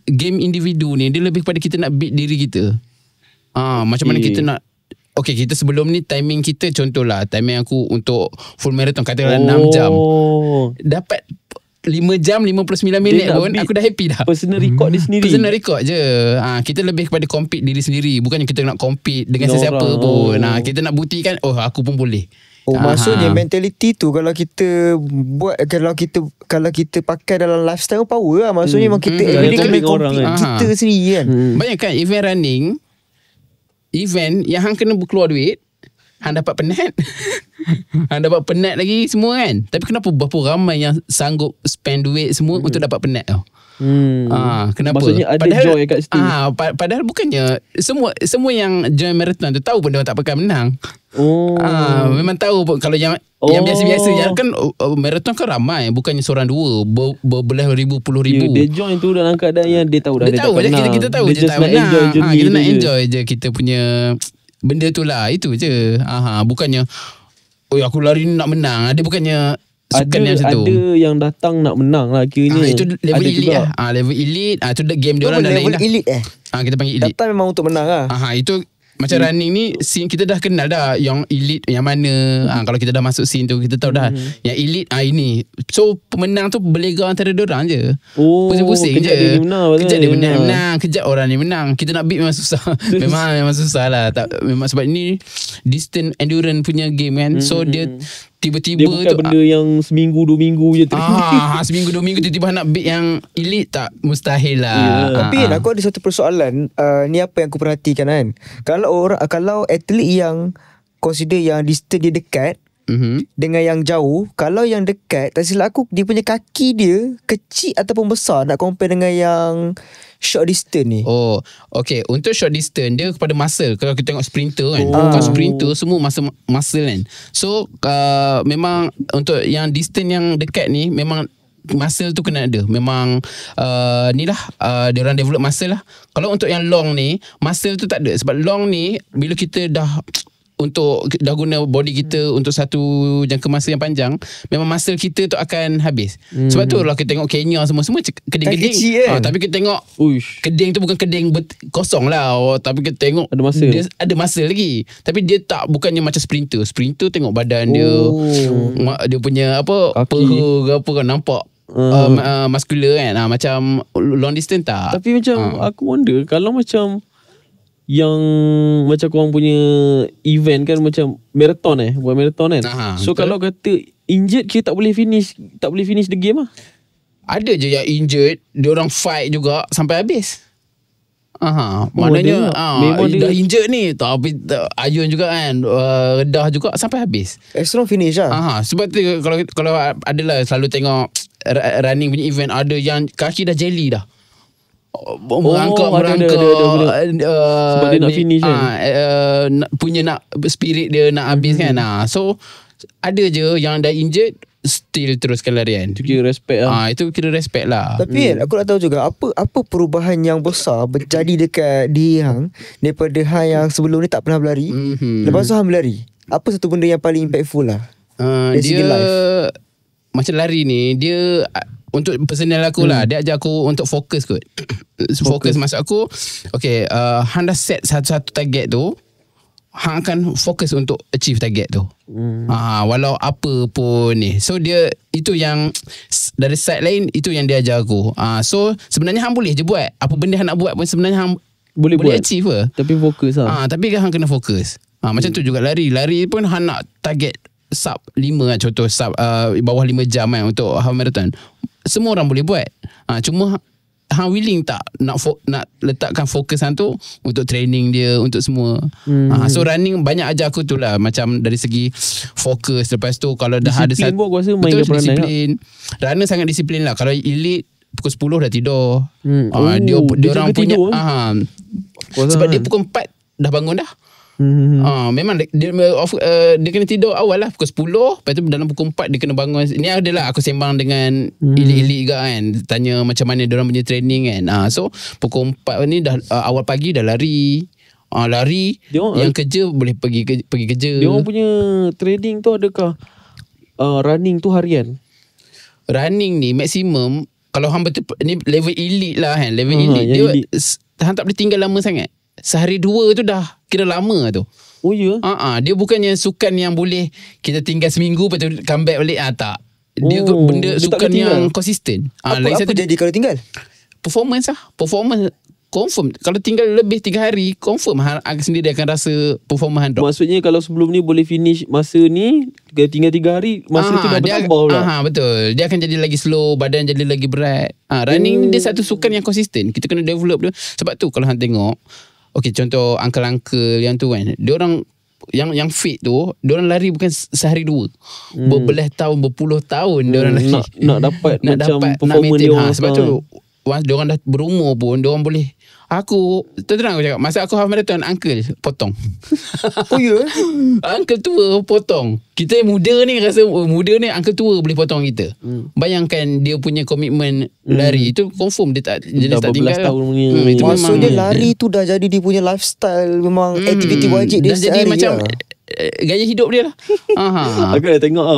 S2: game individu ni, dia lebih kepada kita nak beat diri kita. Macam mana kita nak. Kita sebelum ni timing kita, contohlah timing aku untuk full marathon katakanlah 6 jam. Dapat 5 jam 59 minit pun aku dah happy dah.
S1: Personal record dia sendiri.
S2: Personal record je. Kita lebih kepada compete diri sendiri. Bukannya kita nak compete dengan sesiapa pun. Kita nak buktikan aku pun boleh.
S3: Maksudnya mentality tu kalau kita buat, kalau kita pakai dalam lifestyle power lah. Maksudnya memang kita everyday kena compete kita sendiri kan.
S2: Bayangkan event running, event yang hang kena keluar duit, hang dapat penat. Hang dapat penat lagi semua kan. Tapi kenapa berapa ramai yang sanggup spend duit semua untuk dapat penat tau. Kenapa?
S1: Maksudnya ada joy kat situ.
S2: Padahal bukannya semua yang join marathon tu tahu pun dia tak akan menang. Memang tahu pun kalau yang biasa-biasa yang kan marathon kan ramai, bukannya seorang dua, berbelah ribu, puluh ribu.
S1: Dia join tu dalam keadaan yang dia tahu dah
S2: dia tahu je, kita tahu je tak menang. Kita nak enjoy je kita punya benda tu lah. Itu je. Bukannya aku lari ni nak menang. Dia bukannya sukan yang macam tu. Ada
S1: yang datang nak menang lah kiranya.
S2: Itu level elite lah. Level elite. Itu game dia orang dah lain lah.
S3: Level elite
S2: kita panggil elite.
S3: Datang memang untuk menang lah.
S2: Itu macam running ni scene kita dah kenal dah yang elite yang mana. Kalau kita dah masuk scene tu kita tahu dah yang elite ini. So pemenang tu berlega antara diorang je. Pusing-pusing je. Kejap dia menang, kejap orang ni menang. Kita nak beat memang susah. memang susah lah. Memang sebab ni distance endurance punya game kan. So dia tiba-tiba
S1: dia bukan benda yang seminggu 2 minggu je
S2: seminggu 2 minggu tiba-tiba nak beat yang elite tak mustahil lah.
S3: Tapi aku ada satu persoalan. Ni apa yang aku perhatikan kan. Kalau atlet yang consider yang distance dia dekat dengan yang jauh, kalau yang dekat tak silap aku dia punya kaki dia kecil ataupun besar nak compare dengan yang short distance ni.
S2: Okay, untuk short distance dia kepada muscle. Kalau kita tengok sprinter kan, bukan sprinter semua muscle kan. So memang untuk yang distance yang dekat ni memang muscle tu kena ada. Memang ni lah diorang develop muscle lah. Kalau untuk yang long ni muscle tu tak ada. Sebab long ni bila kita dah guna body kita untuk satu jangka masa yang panjang, memang muscle kita tu akan habis. Sebab tu lah kita tengok Kenya semua keding-keding tapi kita tengok keding tu bukan keding kosong lah. Tapi kita tengok
S1: ada muscle.
S2: Dia ada muscle lagi. Tapi dia tak, bukannya macam sprinter. Sprinter tengok badan dia, dia punya apa, peha ke apa kan nampak muscular kan. Macam long distance tak.
S1: Tapi macam aku wonder kalau macam yang macam korang punya event kan macam marathon buat marathon kan. So betul. Kalau kata injured kita tak boleh finish the game lah.
S2: Ada je yang injured, diorang fight juga sampai habis. Maknanya memang dah injured ni tapi ayun juga kan, redah juga sampai habis.
S3: Strong finish lah.
S2: Sebab tu kalau adalah selalu tengok running punya event, ada yang kaki dah jelly dah. Merangkak
S1: sebab dia nak finish kan.
S2: Punya nak spirit dia nak habis kan. So ada je yang dah injured still teruskan larian.
S1: Itu kira respect lah.
S2: Itu kira respect lah.
S3: Tapi aku nak tahu juga apa perubahan yang besar berjadi dekat dia Hang daripada Hang yang sebelum ni tak pernah berlari. Lepas tu Hang berlari. Apa satu benda yang paling impactful lah dari segi life?
S2: Macam lari ni dia untuk personal aku lah, dia ajar aku untuk fokus kot. Fokus maksud aku, okay, hang dah set satu target tu, hang akan fokus untuk achieve target tu. Walau apa pun ni. So dia, itu yang dari side lain, itu yang dia ajar aku. So sebenarnya hang boleh je buat apa benda hang nak buat pun, sebenarnya hang boleh achieve ke.
S1: Tapi fokus lah.
S2: Tapi hang kena fokus. Macam tu juga lari pun hang nak target sub 5 lah, contoh sub bawah 5 jam kan untuk half marathon. Semua orang boleh buat. Cuma hang willing tak nak letakkan fokus hang tu untuk training dia, untuk semua. So running banyak ajar aku tu lah, macam dari segi fokus. Lepas tu kalau dah ada
S1: disiplin pun aku rasa main ke peranan.
S2: Disiplin. Runner sangat disiplin lah. Kalau elite pukul 10 dah tidur. Dia orang punya sebab dia pukul 4 dah bangun dah. Memang dia kena tidur awal lah pukul 10. Lepas tu dalam pukul 4 dia kena bangun. Ni adalah aku sembang dengan elit-elit juga kan, tanya macam mana diorang punya training kan. So pukul 4 ni dah awal pagi dah lari. Yang kerja boleh pergi kerja.
S1: Diorang punya training tu adakah running tu harian?
S2: Running ni maksimum kalau hang betul ni level elite lah kan. Level elite dia hang tak boleh tinggal lama sangat. Sehari 2 tu dah kira lama tu.
S1: Oh ya?
S2: Dia bukannya sukan yang boleh kita tinggal seminggu lepas tu comeback balik. Tak. Dia benda
S1: dia
S2: sukan yang konsisten.
S3: Apa jadi kalau tinggal?
S2: Performance confirm. Kalau tinggal lebih 3 hari, confirm sendiri akan rasa performance drop.
S1: Maksudnya kalau sebelum ni boleh finish masa ni, tinggal 3 hari, masa tu dah bertambah pula.
S2: Betul. Dia akan jadi lagi slow, badan jadi lagi berat. Running ni dia satu sukan yang konsisten. Kita kena develop dia. Sebab tu kalau hang tengok, okay, contoh uncle-uncle yang tu kan, diorang yang fit tu, diorang lari bukan sehari 2, berbelas tahun, berpuluh tahun diorang lari
S1: nak dapat macam performance dia.
S2: Sebab tu once diorang dah berumur pun, diorang boleh. Aku terang aku cakap, masa aku half marathon, uncle potong.
S3: Oh ya?
S2: Uncle tua potong. Kita yang muda ni rasa muda ni, uncle tua boleh potong kita. Bayangkan dia punya komitmen lari itu, confirm dia tak jenis tak tinggal.
S1: Tahun punya.
S3: Maksudnya lari tu dah jadi dia punya lifestyle, memang aktiviti wajib dia
S2: dah jadi macam gaya hidup dia lah.
S1: Aku dah tengok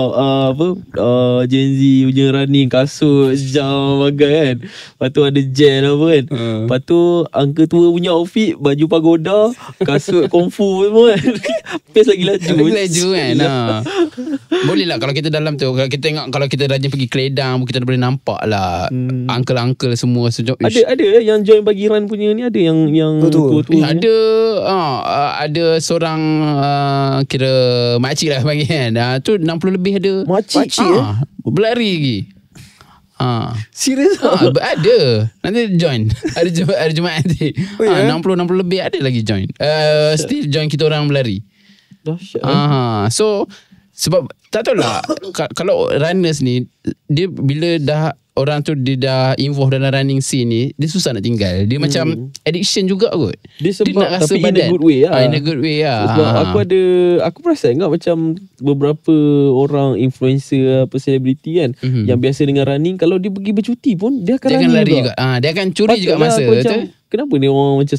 S1: Gen Z punya running, kasut, jam, bagai kan. Lepas tu ada gel apa kan. Lepas tu uncle tua punya outfit, baju pagoda, kasut kungfu semua kan. Pace lagi laju
S2: kan. Boleh lah kalau kita dalam tu. Kalau kita tengok, kalau kita rajin pergi Keledang, kita boleh nampak lah uncle-uncle semua
S1: ada yang join bagi run punya ni, ada yang tua-tua.
S2: Ada seorang kira makcik lah panggil kan. Tu 60 lebih ada.
S1: Makcik
S2: berlari lagi.
S1: Serius
S2: ada. Nanti join. Ada Jumaat nanti. 60 lebih ada lagi join. Still join kita orang berlari.
S1: Dahsyat.
S2: So sebab tak tahu lah kalau runners ni, dia bila dah orang tu dia dah involve dalam running scene ni, dia susah nak tinggal. Dia macam addiction juga kot.
S1: Dia sebab
S2: nak rasa
S1: tapi
S2: badan.
S1: in a good way lah.
S2: In a good way lah.
S1: Sebab aku perasan kan macam beberapa orang influencer apa selebriti kan, yang biasa dengan running, kalau dia pergi bercuti pun dia akan
S2: lari juga. Dia akan curi juga masa.
S1: Macam, kenapa ni orang macam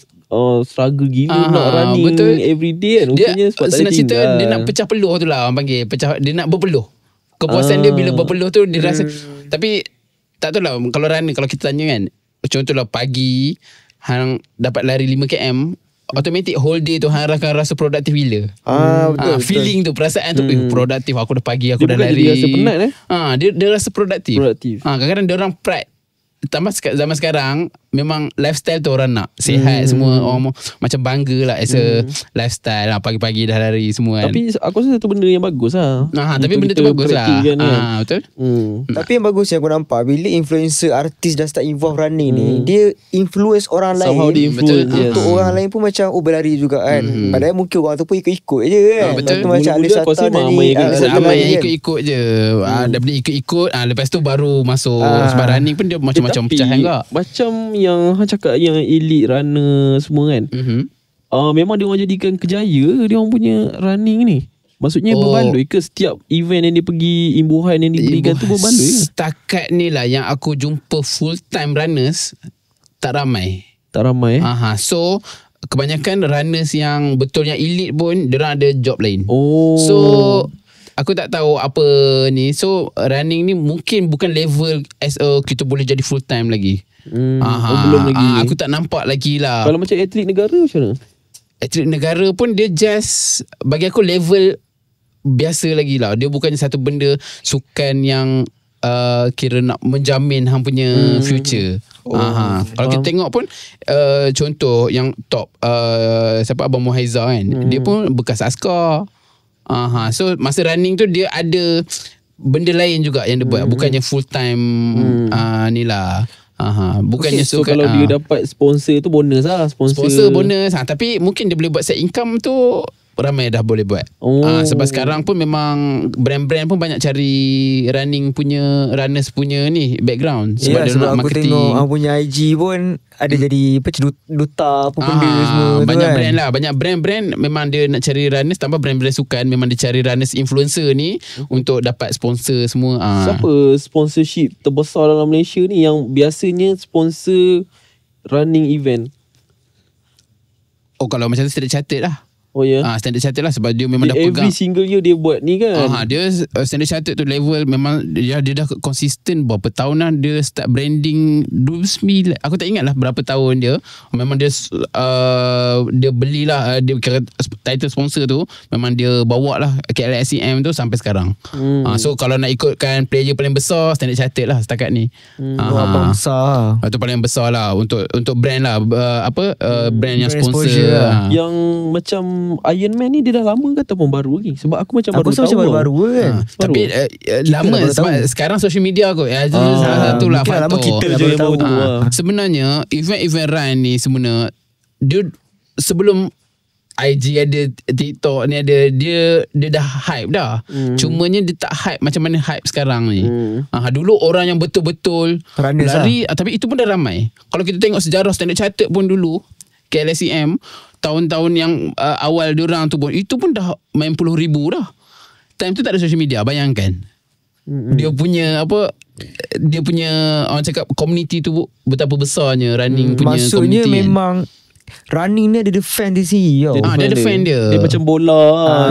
S1: struggle gila nak running everyday kan.
S2: Dia
S1: sebab
S2: senang cerita, dia nak pecah peluh tu lah orang panggil. Dia nak berpeluh. Kepuasan dia bila berpeluh tu dia rasa. Tapi tak tahu lah kalau runner, kalau kita tanya kan, contohlah pagi hang dapat lari 5 km, automatic whole day tu hang akan rasa produktif gila.
S3: Betul.
S2: Feeling tu, perasaan tu produktif, aku dah pagi, aku
S1: dia
S2: dah lari.
S1: Dia rasa penat
S2: dia rasa produktif. Kadang-kadang dia orang pride. Tambah zaman sekarang memang lifestyle tu orang nak sihat semua, orang macam bangga lah as a lifestyle lah, pagi-pagi dah lari semua kan.
S1: Tapi aku rasa satu benda yang bagus lah.
S2: Tapi benda tu bagus lah kan. Betul.
S3: Tapi yang bagus yang aku nampak, bila influencer artis dah start involve running ni, dia influence orang lain.
S1: Somehow dia influence
S3: untuk orang lain pun macam berlari juga kan. Padahal mungkin orang tu pun ikut-ikut je kan.
S2: Betul.
S3: Macam Alif Satan ni,
S2: ramai yang ikut-ikut je. Daripada ikut-ikut, lepas tu baru masuk. Sebab running pun dia macam-macam pecahan juga.
S1: Macam yang Han cakap, yang elite runner semua kan, memang dia orang jadikan kerjaya dia orang punya running ni. Maksudnya berbaloi ke setiap event yang dia pergi, imbuhan yang diberikan tu berbaloi ke?
S2: Setakat ni lah yang aku jumpa full time runners tak ramai. So kebanyakan runners yang betul yang elite pun diorang ada job lain. So aku tak tahu apa ni. So running ni mungkin bukan level as kita boleh jadi full time lagi.
S1: Belum lagi.
S2: Aku tak nampak lagi lah.
S1: Kalau macam atlet negara macam mana?
S2: Atlet negara pun dia just, bagi aku level biasa lagi lah. Dia bukannya satu benda sukan yang kira nak menjamin hang punya future. Kalau kita tengok pun contoh yang top, siapa, Abang Muhaiza kan, dia pun bekas askar. So masa running tu dia ada benda lain juga yang dia buat, bukannya full time ni lah. Bukannya
S1: so kalau dia dapat sponsor tu bonus lah.
S2: Sponsor bonus. Tapi mungkin dia boleh buat side income tu, ramai dah boleh buat. Sebab sekarang pun memang brand-brand pun banyak cari running punya, runners punya ni background. Sebab dia
S3: sebab
S2: nak
S3: aku
S2: marketing.
S3: tengok orang punya IG pun ada jadi duta apa benda semua tu
S2: banyak
S3: kan.
S2: brand lah. Banyak brand-brand memang dia nak cari runners, tambah brand-brand sukan memang dia cari runners influencer ni untuk dapat sponsor semua.
S1: Siapa sponsorship terbesar dalam Malaysia ni yang biasanya sponsor running event?
S2: Kalau macam tu Standard Chartered lah. Standard Chartered lah, sebab dia memang dah pegang.
S1: Every single year dia buat ni kan.
S2: Dia Standard Chartered tu level memang dia dah konsisten berapa tahun lah. Dia start branding 2009. Aku tak ingat lah berapa tahun dia. Memang dia belilah, dia kira title sponsor tu memang dia bawa lah KLSCM tu sampai sekarang. So kalau nak ikutkan player paling besar, Standard Chartered lah setakat ni.
S3: Abang besar.
S2: Itu paling besar lah untuk brand lah. Brand yang sponsor
S3: lah.
S1: Yang macam Iron Man ni dia dah lama ke ataupun baru lagi? Sebab aku macam baru tahu.
S3: Baru kan.
S2: Tapi lama sebab sekarang social media kot. Salah satu lah faktor.
S3: Kita je yang tahu.
S2: Sebenarnya event-event run ni sebenarnya dia sebelum IG ada, TikTok ni ada, dia dah hype dah. Cumanya dia tak hype macam mana hype sekarang ni. Dulu orang yang betul-betul lari, tapi itu pun dah ramai. Kalau kita tengok sejarah Standard Chartered pun dulu, KLSCM tahun-tahun yang awal diorang tu pun, itu pun dah main puluh ribu dah. Time tu tak ada social media, bayangkan. Dia punya dia punya orang cakap community tu betapa besarnya running punya
S3: maksudnya
S2: community.
S3: Memang running ni ada defense di sini tau.
S2: Dia defend dia.
S1: Dia macam bola.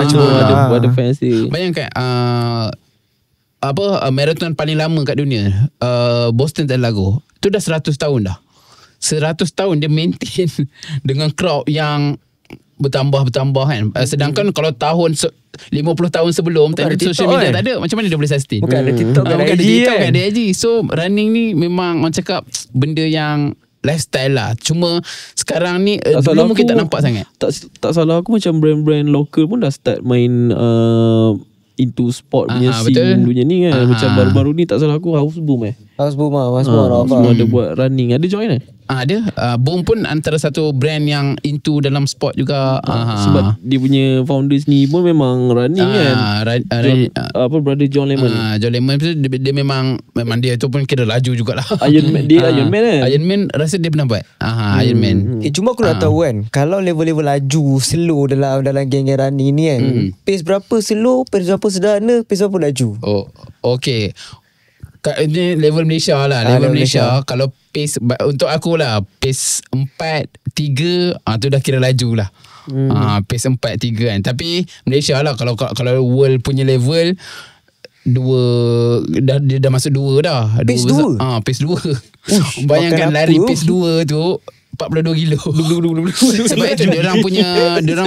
S2: macam bola.
S1: Ada fans dia.
S2: Bayangkan marathon paling lama kat dunia, Boston Telego. Tu dah 100 tahun dah. 100 tahun dia maintain dengan crowd yang bertambah kan. Sedangkan kalau tahun 50 tahun sebelum tak ada social media kan? Tak ada. Macam mana dia boleh sustain?
S3: Bukan ada TikTok,
S2: bukan ada TikTok, bukan ada IG. So running ni memang orang cakap benda yang lifestyle lah. Cuma sekarang ni dulu mungkin tak nampak sangat.
S1: Tak salah aku macam brand-brand local pun dah start main into sport punya scene dunia ni kan. Macam baru-baru ni tak salah aku Houseboom
S3: Houseboom
S1: semua ada buat running. Ada join
S2: ada. Boom pun antara satu brand yang into dalam sport juga.
S1: Sebab dia punya founders ni pun memang running kan. Brother John Lemon.
S2: John Lemon dia memang dia tu pun kira laju jugalah.
S1: Iron Man Iron Man kan.
S2: Iron Man rasa dia pernah buat. Iron Man.
S3: Cuma aku nak tahu kan, kalau level-level laju slow dalam geng-geng running ni kan, pace berapa slow, pace berapa sederhana, pace berapa laju?
S2: Okay. Ini level Malaysia lah. Level Malaysia. Kalau pace untuk aku lah, pace 4-3 tu dah kira laju lah. Pace 4-3 kan. Tapi Malaysia lah, kalau world punya level dia dah masuk 2 dah.
S3: Pace 2?
S2: Pace 2. Bayangkan lari pace 2 tu 42 kilo. Sebab itu diorang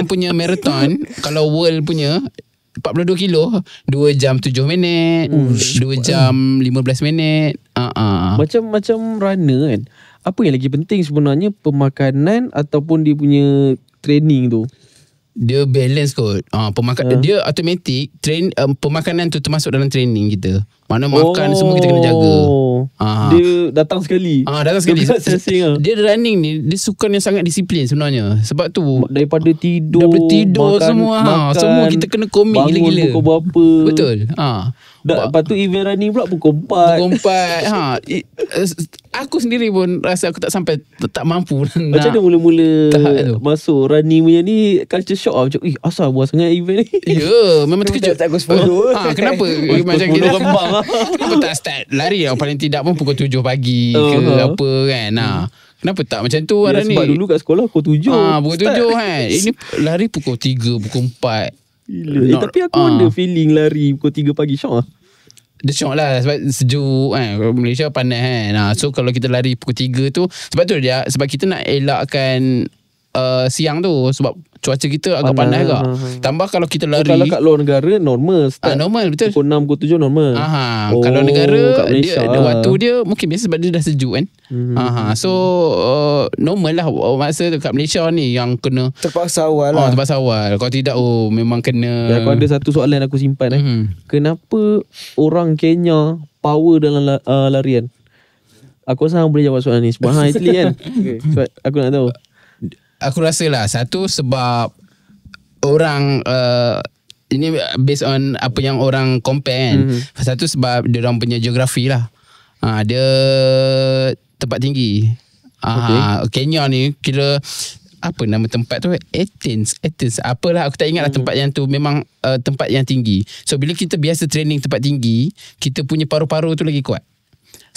S2: punya marathon, kalau world punya 42 kilo 2 jam 7 minit 2 jam 15 minit.
S1: Macam runner kan, apa yang lagi penting sebenarnya, pemakanan ataupun dia punya training tu?
S2: Dia balance kot. Dia automatic pemakanan tu termasuk dalam training kita. Mana makan semua kita kena jaga.
S1: Dia datang sekali.
S2: Datang sekali. Dia running ni, dia sukan yang sangat disiplin sebenarnya. Sebab tu
S1: daripada tidur
S2: makan, semua kita kena komit gila-gila.
S1: Pukul berapa?
S2: Betul.
S1: Lepas tu event running pula pukul 4.
S2: Pukul 4. Aku sendiri pun rasa aku tak sampai, tak mampu.
S1: Macam mana mula-mula masuk running punya ni, culture shock lah. Macam asal buat sangat event ni.
S2: Ya, memang terkejut.
S3: Tak aku 10.
S2: Kenapa? Macam kita kenapa tak start lari paling tidak pun pukul 7 pagi ke apa kan. Kenapa tak macam tu hari ni?
S1: Sebab dulu kat sekolah pukul 7.
S2: Pukul 7 kan. Ini lari pukul 3, pukul 4.
S1: Tapi aku ada feeling lari pukul 3 pagi syok lah.
S2: Dia syok lah sebab sejuk kan. Malaysia panas kan. So kalau kita lari pukul 3 tu, sebab tu dia, sebab kita nak elakkan siang tu, sebab cuaca kita agak panas juga. Tambah kalau kita lari,
S1: kalau kat luar negara normal start
S2: normal, betul.
S1: Pukul 6, pukul 7 normal.
S2: Kalau negara dia waktu dia mungkin biasa sebab dia dah sejuk kan. So normal lah masa kat Malaysia ni yang kena
S3: terpaksa awal lah.
S2: Terpaksa awal. Kalau tidak memang kena.
S1: Aku ada satu soalan aku simpan Kenapa orang Kenya power dalam larian? Aku rasa boleh jawab soalan ni sebab Italy kan. Sebab aku nak tahu.
S2: Aku rasa lah, satu sebab orang ini based on apa yang orang compare kan. Satu sebab dia orang punya geografi lah. Dia tempat tinggi. Kenya ni kira apa nama tempat tu, Athens apalah aku tak ingat lah. Tempat yang tu memang tempat yang tinggi. So bila kita biasa training tempat tinggi, kita punya paru-paru tu lagi kuat.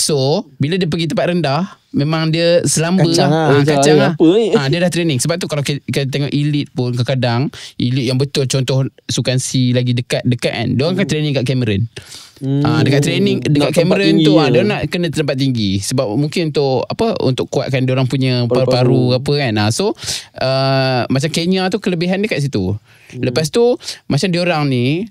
S2: So bila dia pergi tempat rendah, memang dia selamba kacang lah. Dia dah training. Sebab tu kalau kita tengok elite pun kadang-kadang elite yang betul, contoh Sukan C lagi dekat kan, dia orang kan training kat Cameron. Dekat training dekat Cameron tu dia nak kena tempat tinggi sebab mungkin untuk kuatkan dia orang punya paru-paru apa kan. So macam Kenya tu kelebihan dia kat situ. Lepas tu macam dia orang ni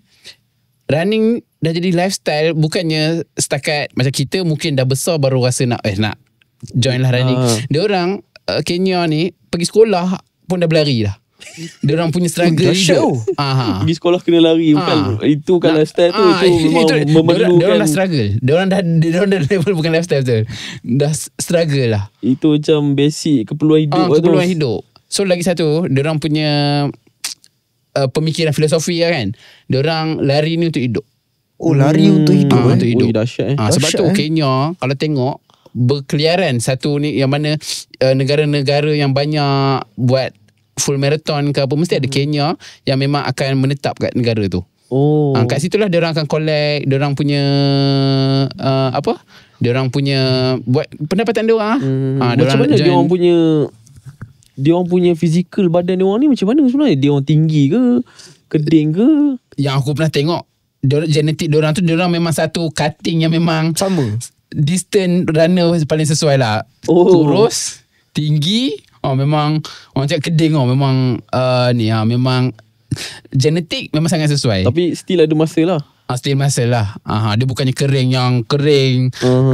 S2: running dah jadi lifestyle, bukannya setakat macam kita mungkin dah besar baru rasa nak join lah running. Dia orang Kenya ni pergi sekolah pun dah berlari dah. Dia orang punya struggle hidup.
S1: Pergi sekolah kena lari bukan itu kan lifestyle tu. Itu memang memerlukan.
S2: Dia orang dah struggle. Dia orang dah level bukan lifestyle tu. Dah struggle lah.
S1: Itu macam basic keperluan hidup.
S2: Keperluan hidup. So lagi satu, dia orang punya pemikiran filosofi lah kan. Dia orang lari ni untuk hidup.
S3: Lari untuk hidup.
S2: Untuk hidup.
S1: Dahsyat
S2: Sebab tu Kenya kalau tengok berkeliaran satu ni yang mana negara-negara yang banyak buat full marathon ke apa, mesti ada Kenya yang memang akan menetap kat negara tu. Kat situlah dia orang akan collect dia orang punya dia orang punya buat pendapatan dia orang.
S1: Macam mana dia orang punya dia orang punya fizikal badan dia orang ni macam mana sebenarnya? Dia orang tinggi ke? Keding ke?
S2: Yang aku pernah tengok, genetik diorang tu, diorang memang satu cutting yang memang
S3: Sama.
S2: distance runner paling sesuai lah. Kurus, tinggi, memang orang cakap keding memang memang genetik memang sangat sesuai.
S1: Tapi still ada masa lah.
S2: Still muscle lah. Dia bukannya kering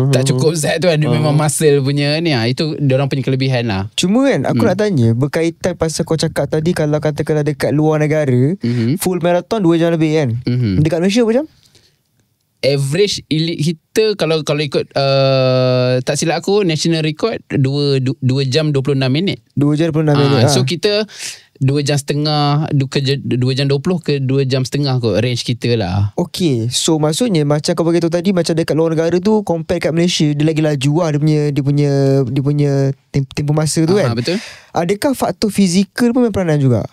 S2: tak cukup zat tu kan. Dia memang muscle punya ni. Itu diorang punya kelebihan lah.
S3: Cuma kan aku nak tanya, berkaitan pasal kau cakap tadi, kalau katakanlah dekat luar negara, full marathon 2 jam lebih kan. Dekat Malaysia apa jam?
S2: Average elite kita kalau ikut tak silap aku, national record 2 jam 26 minit.
S3: 2 jam 26 minit.
S2: So kita 2 jam setengah 2 jam 20 ke 2 jam setengah kot range kita lah.
S3: Okay, so maksudnya macam kau beritahu tadi, macam dekat luar negara tu compare kat Malaysia, dia lagi laju lah dia punya tempoh masa tu kan.
S2: Betul.
S3: Adakah faktor fizikal pun berperanan juga?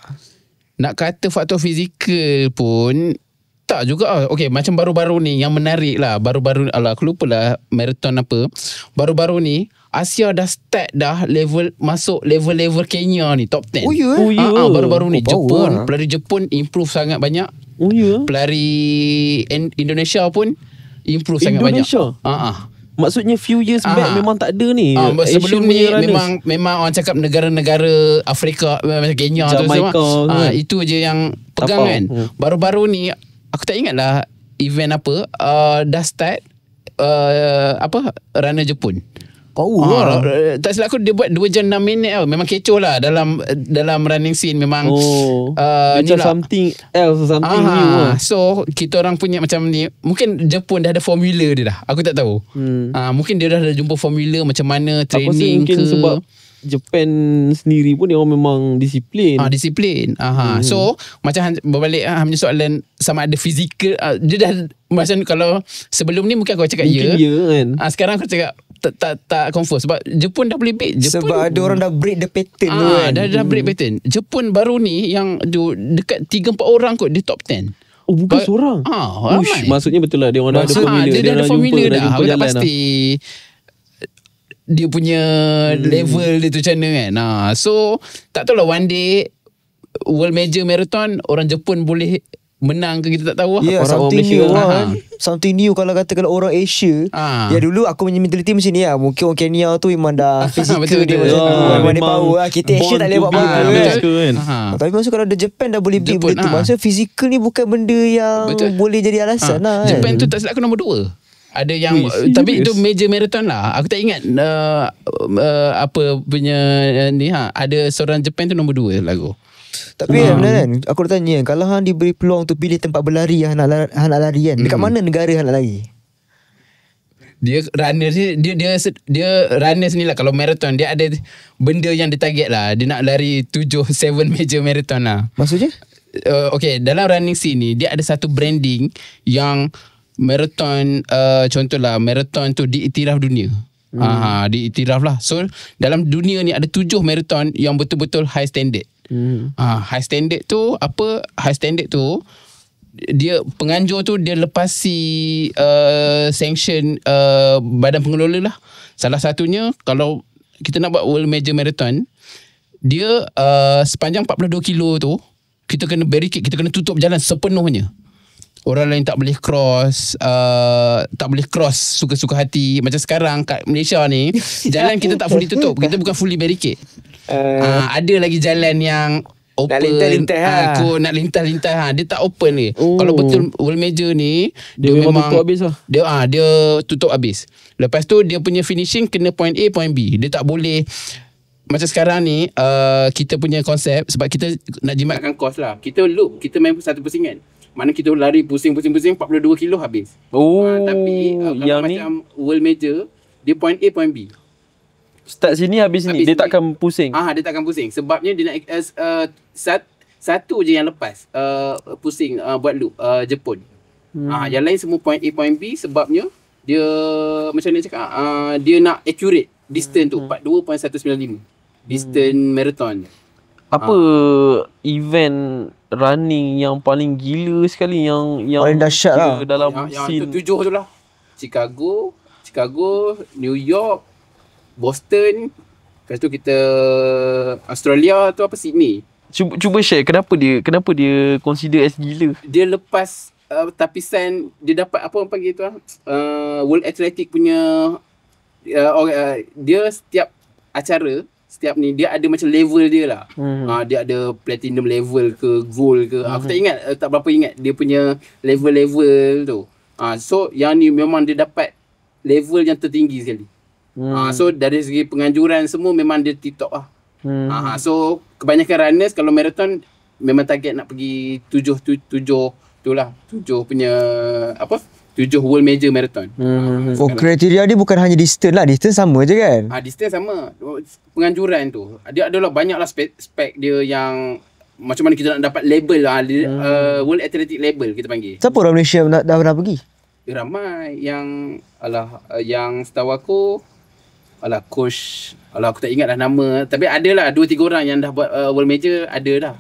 S2: Nak kata faktor fizikal pun tak juga. Okay, macam baru-baru ni yang menarik lah, baru-baru aku lupa lah marathon apa, baru-baru ni Asia dah start dah masuk level Kenya ni top 10.
S3: Oh ya?
S2: Baru-baru ni
S3: Jepun,
S2: pelari Jepun improve sangat banyak.
S1: Oh ya?
S2: Pelari Indonesia pun improve sangat banyak.
S1: Maksudnya few years back memang tak ada ni.
S2: Sebelum ni memang orang cakap negara-negara Afrika macam Kenya tu semua. Itu je yang pegang kan. Baru-baru ni aku tak ingat lah event apa dah start runner Jepun. Tak silap aku dia buat 2 jam 6 minit tau. Memang kecoh lah dalam running scene. Memang
S1: macam something else, something new lah.
S2: So kita orang punya macam ni, mungkin Jepun dah ada formula dia dah. Aku tak tahu. Mungkin dia dah ada jumpa formula macam mana training
S1: mungkin
S2: ke.
S1: sebab Japan sendiri pun dia orang memang disiplin.
S2: Disiplin. So macam berbalik punya soalan sama ada fizikal, dia dah macam kalau sebelum ni mungkin aku cakap
S1: mungkin ya kan.
S2: Sekarang aku cakap tak confirm sebab Jepun dah boleh beat.
S3: Sebab ada orang dah break the pattern tu kan.
S2: Dah break pattern. Jepun baru ni yang dekat 3-4 orang kot di top 10.
S1: Oh bukan seorang. Maksudnya betul lah dia orang dah ada formula.
S2: Dia dah ada formula dah.
S1: Jumpa
S2: Aku tak
S1: jalan
S2: pasti dia punya level dia tu macam mana kan. So tak tahulah one day World Major Marathon orang Jepun boleh menang ke, kita tak tahu lah.
S3: Yeah, something new lah. Something new kalau kata orang Asia. Ya dulu aku punya mentality macam ni lah. Mungkin orang Kenya tu memang dah physical dia memang dia power lah. Kita Asia tak boleh buat apa-apa kan. Tapi maksud kalau ada Japan dah boleh beat benda tu, maksud physical ni bukan benda yang boleh jadi alasan lah.
S2: Japan tu tak silap aku nombor 2. Ada yang tapi itu major marathon lah. Aku tak ingat apa punya ni ada seorang Japan tu nombor 2 lagu.
S3: Tapi kan aku nak tanya, kalau hang diberi peluang untuk pilih tempat berlari yang hang nak lari kan, dekat mana negara hang nak lari?
S2: Dia runner dia runner ni lah. Kalau marathon dia ada benda yang dia target lah. Dia nak lari 7 major marathon lah.
S3: Maksudnya?
S2: Okay, dalam running scene ni dia ada satu branding yang marathon, contohlah marathon tu diiktiraf dunia. Diiktiraf lah. So dalam dunia ni ada 7 marathon yang betul-betul high standard. High standard tu apa? High standard tu dia penganjur tu dia lepasi sanction badan pengelola lah. Salah satunya kalau kita nak buat World Major Marathon, dia sepanjang 42 kilo tu kita kena barricade, kita kena tutup jalan sepenuhnya. Orang lain tak boleh cross, suka-suka hati. Macam sekarang kat Malaysia ni jalan kita tak fully tutup, kita bukan fully barricade. Ada lagi jalan yang open, nak lintas-lintas dia tak open ni. Kalau betul World Major ni
S1: dia memang tutup habis lah.
S2: Dia tutup habis. Lepas tu dia punya finishing kena point A point B. Dia tak boleh macam sekarang ni kita punya konsep, sebab kita nak jimatkan kos lah. Kita loop, kita main satu pusingan. Mana kita lari pusing-pusing 42 kilo habis. Tapi yang macam World Major dia point A point B.
S1: Start sini habis ni. Dia takkan pusing.
S2: Dia takkan pusing. Sebabnya dia nak satu je yang lepas pusing buat loop Jepun. Yang lain semua point A point B. Sebabnya dia macam ni cakap dia nak accurate distance tu 42.195 distance marathon.
S1: Apa event running yang paling gila sekali yang
S3: paling dahsyat lah
S1: dalam
S2: yang tu 7 tu lah. Chicago, New York, Boston, Lepas tu kita Australia tu apa, Sydney.
S1: Cuba share kenapa dia consider as gila.
S2: Dia lepas tapisan, dia dapat apa orang panggil tu World Athletic punya dia setiap acara, setiap ni dia ada macam level dia lah. Dia ada platinum level ke gold ke. Aku tak ingat, tak berapa ingat dia punya level-level tu. So yang ni memang dia dapat level yang tertinggi sekali. So dari segi penganjuran semua memang dia tip-top lah. So kebanyakan runners kalau marathon memang target nak pergi 7 punya 7 world major marathon.
S3: Kriteria dia bukan hanya distance lah. Distance sama je kan?
S2: Distance sama. Penganjuran tu dia adalah banyaklah spek dia yang macam mana kita nak dapat label lah. World Athletic label kita panggil.
S3: Siapa orang Malaysia dah pernah pergi?
S2: Ramai yang yang setahu aku coach, aku tak ingat dah nama, tapi ada lah 2-3 orang yang dah buat world major, ada dah.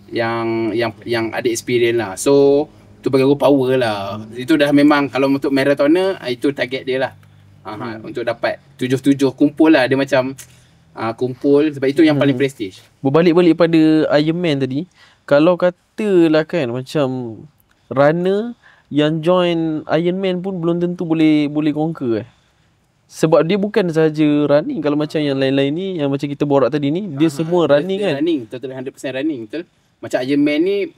S2: Yang ada experience lah. So tu bagi aku power lah. Itu dah memang kalau untuk marathoner itu target dia lah. Untuk dapat 7 kumpul lah. Dia macam kumpul sebab itu yang paling prestige.
S1: Berbalik pada Ironman tadi, kalau katalah kan macam runner yang join Ironman pun belum tentu boleh conquer sebab dia bukan sahaja running. Kalau macam yang lain-lain ni, yang macam kita borak tadi ni, dia semua running kan.
S2: Running, betul 100% running, betul. Macam Ironman ni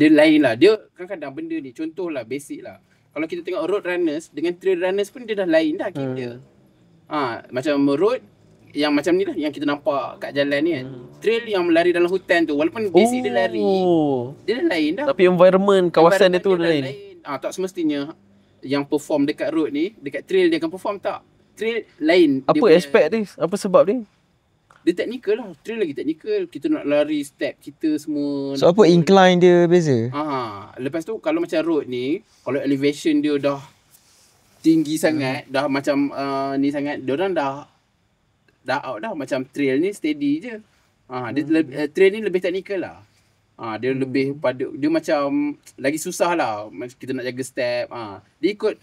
S2: dia lain lah. Dia kadang-kadang benda ni, contohlah basic lah. Kalau kita tengok road runners dengan trail runners pun dia dah lain dah game dia. Macam road yang macam ni lah yang kita nampak kat jalan ni kan. Trail yang lari dalam hutan tu, walaupun basic dia lari, dia dah lain dah.
S1: Tapi environment kawasan dia tu dah lain.
S2: Tak semestinya yang perform dekat road ni, dekat trail dia akan perform, tak. Trail lain.
S1: Apa aspek dia? Apa sebab dia?
S2: Dia teknikal lah. Trail lagi teknikal. Kita nak lari step kita semua.
S3: So apa incline dia beza?
S2: Lepas tu kalau macam road ni, kalau elevation dia dah tinggi sangat, dah macam ni sangat, diorang dah out dah. Macam trail ni steady je. Trail ni lebih teknikal lah. Dia lebih pada, dia macam lagi susah lah. Kita nak jaga step. Dia ikut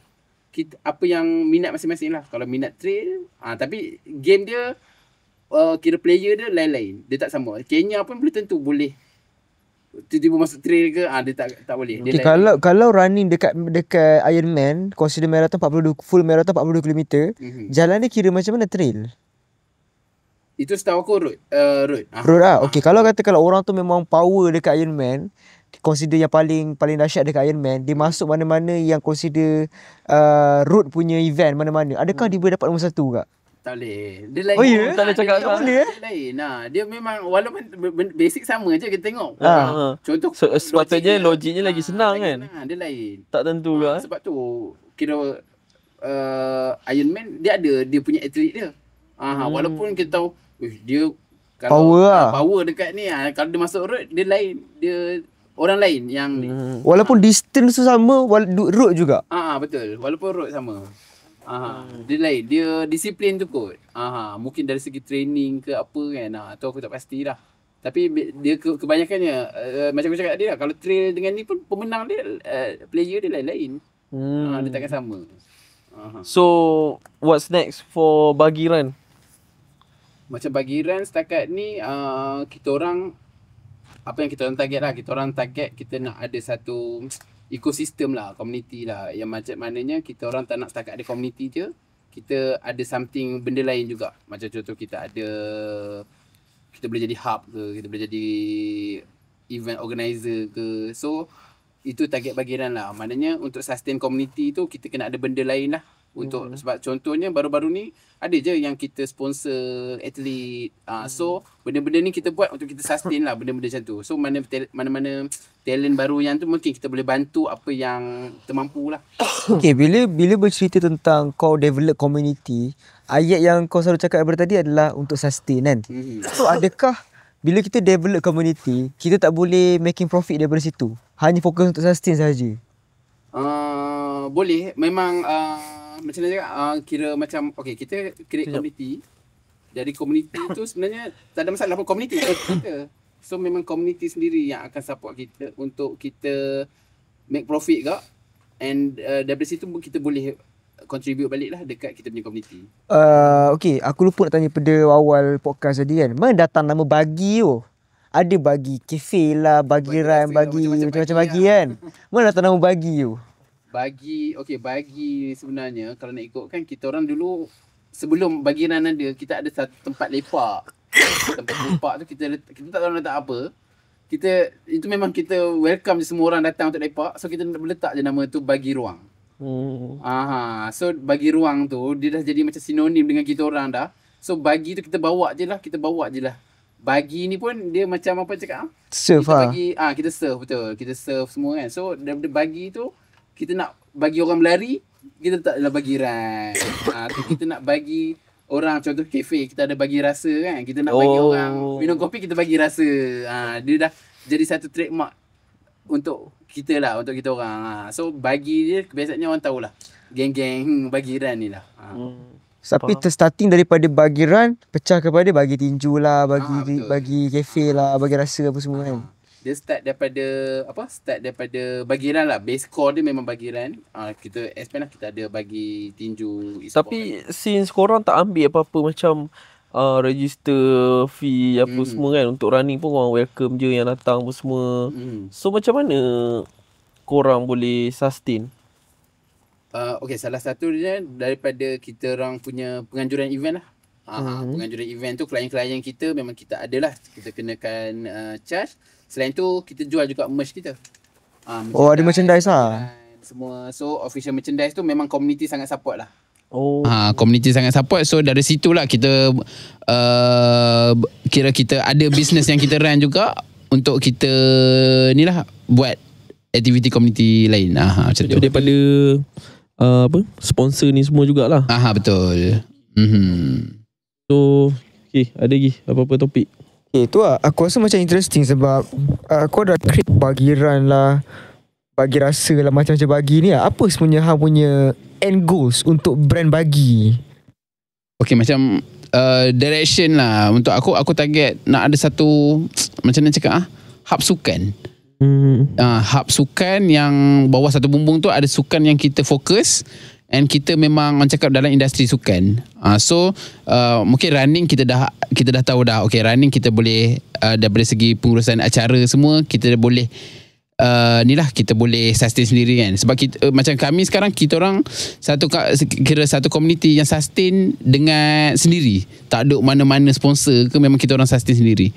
S2: kita, apa yang minat masing-masing lah. Kalau minat trail, tapi game dia kira player dia lain-lain. Dia tak sama. Kenya pun belum tentu boleh tiba-tiba masuk trail ke. Dia tak boleh. Dia
S3: kalau running dekat Ironman, consider marathon 42, full marathon 42 km, jalan dia kira macam mana trail?
S2: Itu setahu aku road.
S3: Road lah. Okay, kalau orang tu memang power dekat Ironman, consider yang paling dahsyat dekat Ironman, dia masuk mana-mana yang consider road punya event mana-mana, adakah dia boleh dapat nombor 1 tak?
S2: Tak boleh. Dia lain.
S3: Oh ya?
S2: Tak boleh cakap
S3: tak boleh.
S2: Dia lain. Dia memang walaupun basic sama je kita tengok. Contoh
S1: sepatutnya logiknya lagi senang kan.
S2: Dia lain.
S1: Tak tentu lah.
S2: Sebab tu kira Ironman dia ada dia punya atlet dia. Walaupun kita tahu dia kalau power dekat ni, kalau dia masuk road dia lain. Dia orang lain yang ni.
S3: Walaupun distance tu sama, road juga.
S2: Betul. Walaupun road sama. Dia lain. Dia disiplin tu kot. Mungkin dari segi training ke apa kan. Tu aku tak pastilah. Tapi dia kebanyakannya macam aku cakap tadi lah, kalau trail dengan ni pun pemenang dia player dia lain-lain. Dia takkan sama.
S1: So what's next for Bagiran?
S2: Macam Bagiran setakat ni kita orang, apa yang kita orang target lah, kita orang target kita nak ada satu ekosistem lah, community lah, yang macam mananya kita orang tak nak setakat ada community je, kita ada something benda lain juga. Macam contoh kita boleh jadi hub ke, kita boleh jadi event organizer ke. So itu target Bagiran lah. Maknanya untuk sustain community tu kita kena ada benda lain lah. Untuk sebab contohnya baru-baru ni ada je yang kita sponsor atlet. So benda-benda ni kita buat untuk kita sustain lah benda-benda macam tu. So mana-mana talent baru yang tu mungkin kita boleh bantu apa yang termampu lah.
S3: Okay, bila bercerita tentang kau develop community, ayat yang kau selalu cakap daripada tadi adalah untuk sustain kan. So adakah bila kita develop community, kita tak boleh making profit daripada situ? Hanya fokus untuk sustain sahaja?
S2: Boleh. Memang macam mana cakap, kira macam okay, kita create community. Dari community tu sebenarnya tak ada masalah pun, community kita. So memang community sendiri yang akan support kita untuk kita make profit ke. And daripada situ kita boleh contribute balik lah dekat kita punya community.
S3: Okay, aku lupa nak tanya pada awal podcast tadi kan. Mana datang nama bagi tu? Ada bagi kafe lah, bagi rhyme, bagi macam-macam bagi kan. Mana datang nama bagi tu?
S2: Bagi sebenarnya kalau nak ikutkan, kita orang dulu sebelum bagiran ada, kita ada satu tempat lepak. Tempat lepak tu kita tak tahu letak apa. Itu memang kita welcome je semua orang datang untuk lepak. So kita letak je nama tu Bagi Ruang. So Bagi Ruang tu dia dah jadi macam sinonim dengan kita orang dah. So bagi tu kita bawa je lah. Bagi ni pun dia macam apa cakap?
S3: Serve
S2: kita bagi, kita serve, betul. Kita serve semua kan. So daripada bagi tu, kita nak bagi orang berlari, kita tak adalah bagi ride. Kita nak bagi orang, contoh kafe, kita ada bagi rasa kan. Kita nak bagi orang minum kopi, kita bagi rasa. Dia dah jadi satu trademark untuk kita lah, untuk kita orang. So bagi dia, biasanya orang tahulah. Geng-geng bagiran ni lah.
S3: Tapi starting daripada bagiran, pecah kepada bagi tinju lah, bagi kafe lah, bagi rasa apa semua kan.
S2: Dia start daripada bagiran lah. Base core dia memang bagiran. Kita expand lah, kita ada bagi tinju, e-sport.
S1: Tapi since korang tak ambil apa-apa macam register fee apa semua kan, untuk running pun orang welcome je yang datang apa semua. So macam mana korang boleh sustain?
S2: Salah satu dia daripada kita orang punya penganjuran event lah. Penganjuran event tu klien-klien kita memang kita adalah, kita kenakan charge. Selain tu kita jual juga merch kita.
S3: Ada merchandise lah.
S2: Semua. So official merchandise tu memang community sangat support lah.
S1: Community
S2: sangat support. So dari situlah kita kira kita ada business yang kita run juga untuk kita ni lah buat aktiviti community lain. Macam tu.
S1: Daripada sponsor ni semua jugalah.
S2: Betul.
S1: So ada lagi apa-apa topik?
S3: Tu lah, aku rasa macam interesting sebab kau dah create bagiran lah, bagi rasa lah, macam-macam bagi ni lah. Apa sebenarnya hang punya end goals untuk brand bagi?
S2: Macam direction lah. Untuk aku target nak ada satu, macam mana cakap hub sukan. Hub sukan yang bawah satu bumbung tu ada sukan yang kita fokus. And kita memang orang cakap dalam industri sukan. Mungkin running kita dah tahu dah. Running kita boleh daripada segi pengurusan acara semua kita boleh kita boleh sustain sendiri kan. Sebab kita, macam kami sekarang, kita orang satu community yang sustain dengan sendiri. Tak ada mana-mana sponsor ke, memang kita orang sustain sendiri.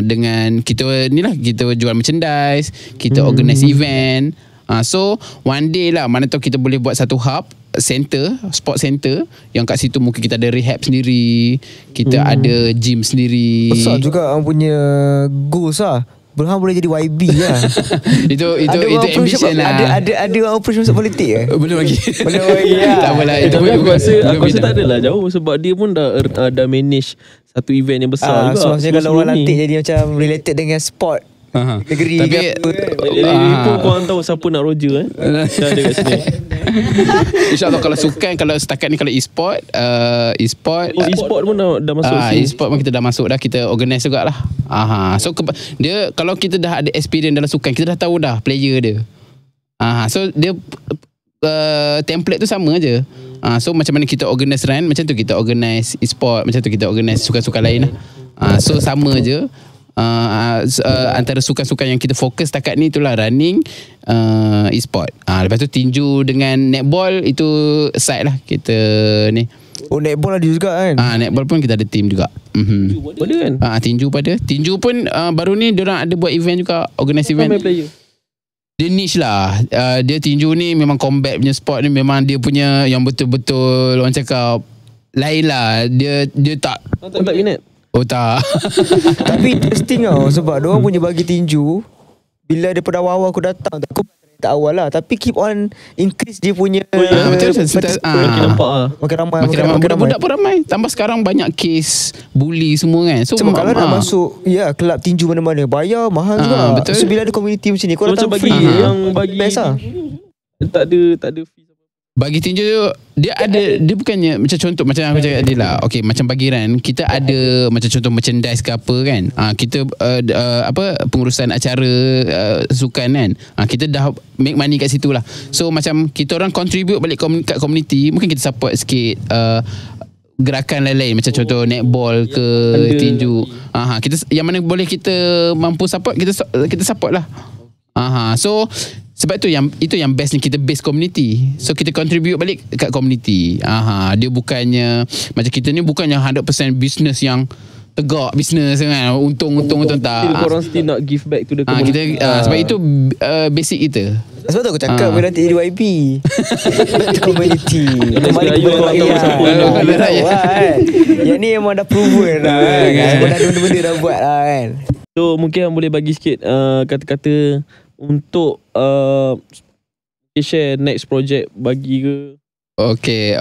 S2: Dengan kita kita jual merchandise, kita organize event. So one day lah, mana tahu kita boleh buat satu hub center, sport center, yang kat situ mungkin kita ada rehab sendiri, kita ada gym sendiri.
S3: Besar juga orang punya goals lah. Berhang boleh jadi YB lah.
S2: itu ambition lah.
S3: Ada orang approach masuk politik ke?
S2: Belum lagi.
S3: Tak
S2: apalah.
S1: Tapi aku rasa tak adalah jauh, sebab dia pun dah manage satu event yang besar juga.
S3: So maksudnya kalau orang lantik jadi macam related dengan sport negeri.
S2: Tapi
S1: pun korang tahu siapa nak Roger Dah ada kat sini.
S2: InsyaAllah kalau sukan, kalau setakat ni, kalau e-sport
S1: e-sport pun dah masuk
S2: e-sport pun kita dah masuk dah. Kita organize jugalah. So dia, kalau kita dah ada experience dalam sukan, kita dah tahu dah player dia. So dia template tu sama je. So macam mana kita organize run, macam tu kita organize e-sport, macam tu kita organize sukan-sukan lain lah. So sama je. Antara sukan-sukan yang kita fokus setakat ni itulah running, e-sport. Lepas tu tinju dengan netball itu side lah kita ni.
S3: Netball ada juga kan?
S2: Netball pun kita ada team juga.
S1: Pada kan?
S2: Tinju pun baru ni diorang ada buat event juga, organize event. Dia niche lah. Dia tinju ni memang combat punya sport ni, memang dia punya yang betul-betul orang cakap lain lah. Dia tak
S1: minat.
S2: Tak.
S3: Tapi interesting tau, sebab diorang punya bagi tinju, bila daripada awal-awal aku datang, aku tak awal lah, tapi keep on increase dia punya.
S2: Betul.
S1: Makin nampak lah.
S3: Makin ramai.
S2: Budak-budak pun ramai. Tambah sekarang banyak kes bully semua kan. So
S3: kalau nak masuk kelab tinju mana-mana, bayar mahal juga.
S2: Betul.
S3: So bila ada community macam ni, kau
S1: macam
S3: datang free.
S1: Yang bagi
S3: best lah.
S1: Tak ada fee.
S2: Bagi tinju tu dia bukannya macam contoh macam aku cakap tadi lah. Okey, macam Bagiran kita ada macam contoh merchandise ke apa kan. Kita pengurusan acara sukan kan. Kita dah make money kat situ lah. So macam kita orang contribute balik kat community, mungkin kita support sikit gerakan lain-lain macam contoh netball ke tinju. Kita yang mana boleh kita mampu support, kita support lah. So sebab itu yang bestnya kita base community. So kita contribute balik kat community. Dia bukannya macam kita ni bukannya 100% business yang tegak business kan. Untung tak.
S1: Korang still nak give back to the community.
S2: Sebab itu basic kita.
S3: Sebab tu aku cakap nanti di YB community. Kembali kepada rakyat. Yang ni memang dah proven lah kan. Dah benda-benda dah buat lah kan.
S1: So mungkin boleh bagi sikit kata-kata untuk share next project bagi ke.
S2: Okay,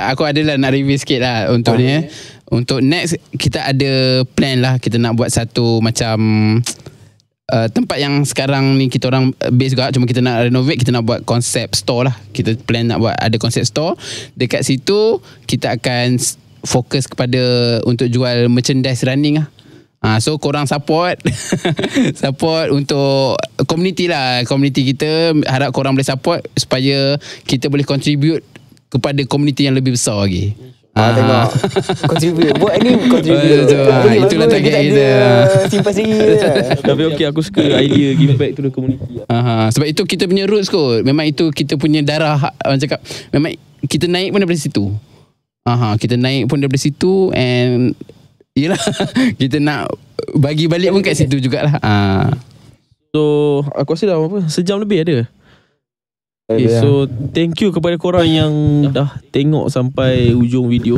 S2: aku adalah nak review sikit lah untuk ni. Untuk next kita ada plan lah, kita nak buat satu macam tempat yang sekarang ni kita orang base juga, cuma kita nak renovate, kita nak buat konsep store lah. Kita plan nak buat ada konsep store. Dekat situ kita akan fokus kepada untuk jual merchandise running lah. So korang support support untuk community lah. Community kita harap korang boleh support supaya kita boleh contribute kepada community yang lebih besar lagi.
S3: Tengok contribute. Buat ni contribute.
S2: Itulah target kita.
S3: Simpan sendiri je.
S1: Tapi okey, aku suka idea give back to the community.
S2: Sebab itu kita punya roots kot. Memang itu kita punya darah. Orang cakap memang kita naik pun daripada situ. Kita naik pun daripada situ. And yelah, kita nak bagi balik pun kat situ jugalah.
S1: So aku rasa dah sejam lebih ada. Okay, so thank you kepada korang yang dah tengok sampai ujung video.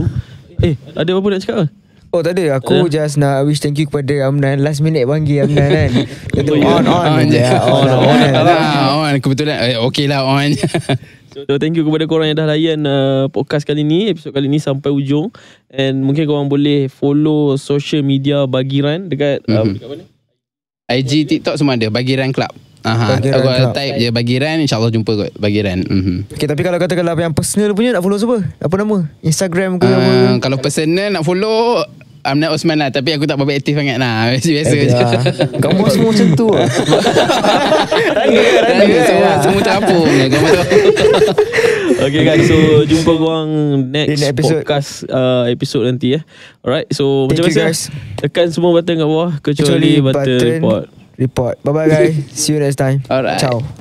S1: Ada apa nak cakap ke?
S3: Oh tak ada. Aku just nak wish thank you kepada Amnan. Last minute panggil Amnan kan. Kata on.
S2: Kebetulan okey lah on.
S1: So thank you kepada korang yang dah layan podcast kali ni, episod kali ni sampai ujung. And mungkin korang boleh follow social media Bagiran dekat dekat mana?
S2: IG, TikTok semua ada, Bagiran Club. Aku type je Bagiran, InsyaAllah jumpa kot Bagiran.
S3: Okay, tapi kalau katakanlah yang personal punya nak follow siapa? Apa nama? Instagram ke apa?
S2: Kalau personal nak follow Amnan Osman lah. Tapi aku tak berapa aktif sangat lah. Biasa je.
S3: Gambar semua macam tu lah.
S2: Semua terapung gambar tu.
S1: Okay guys, so jumpa korang next podcast episode nanti Alright, so macam biasa tekan semua button kat bawah kecuali button report.
S3: Bye bye guys. See you next time.
S2: Alright.
S3: Ciao.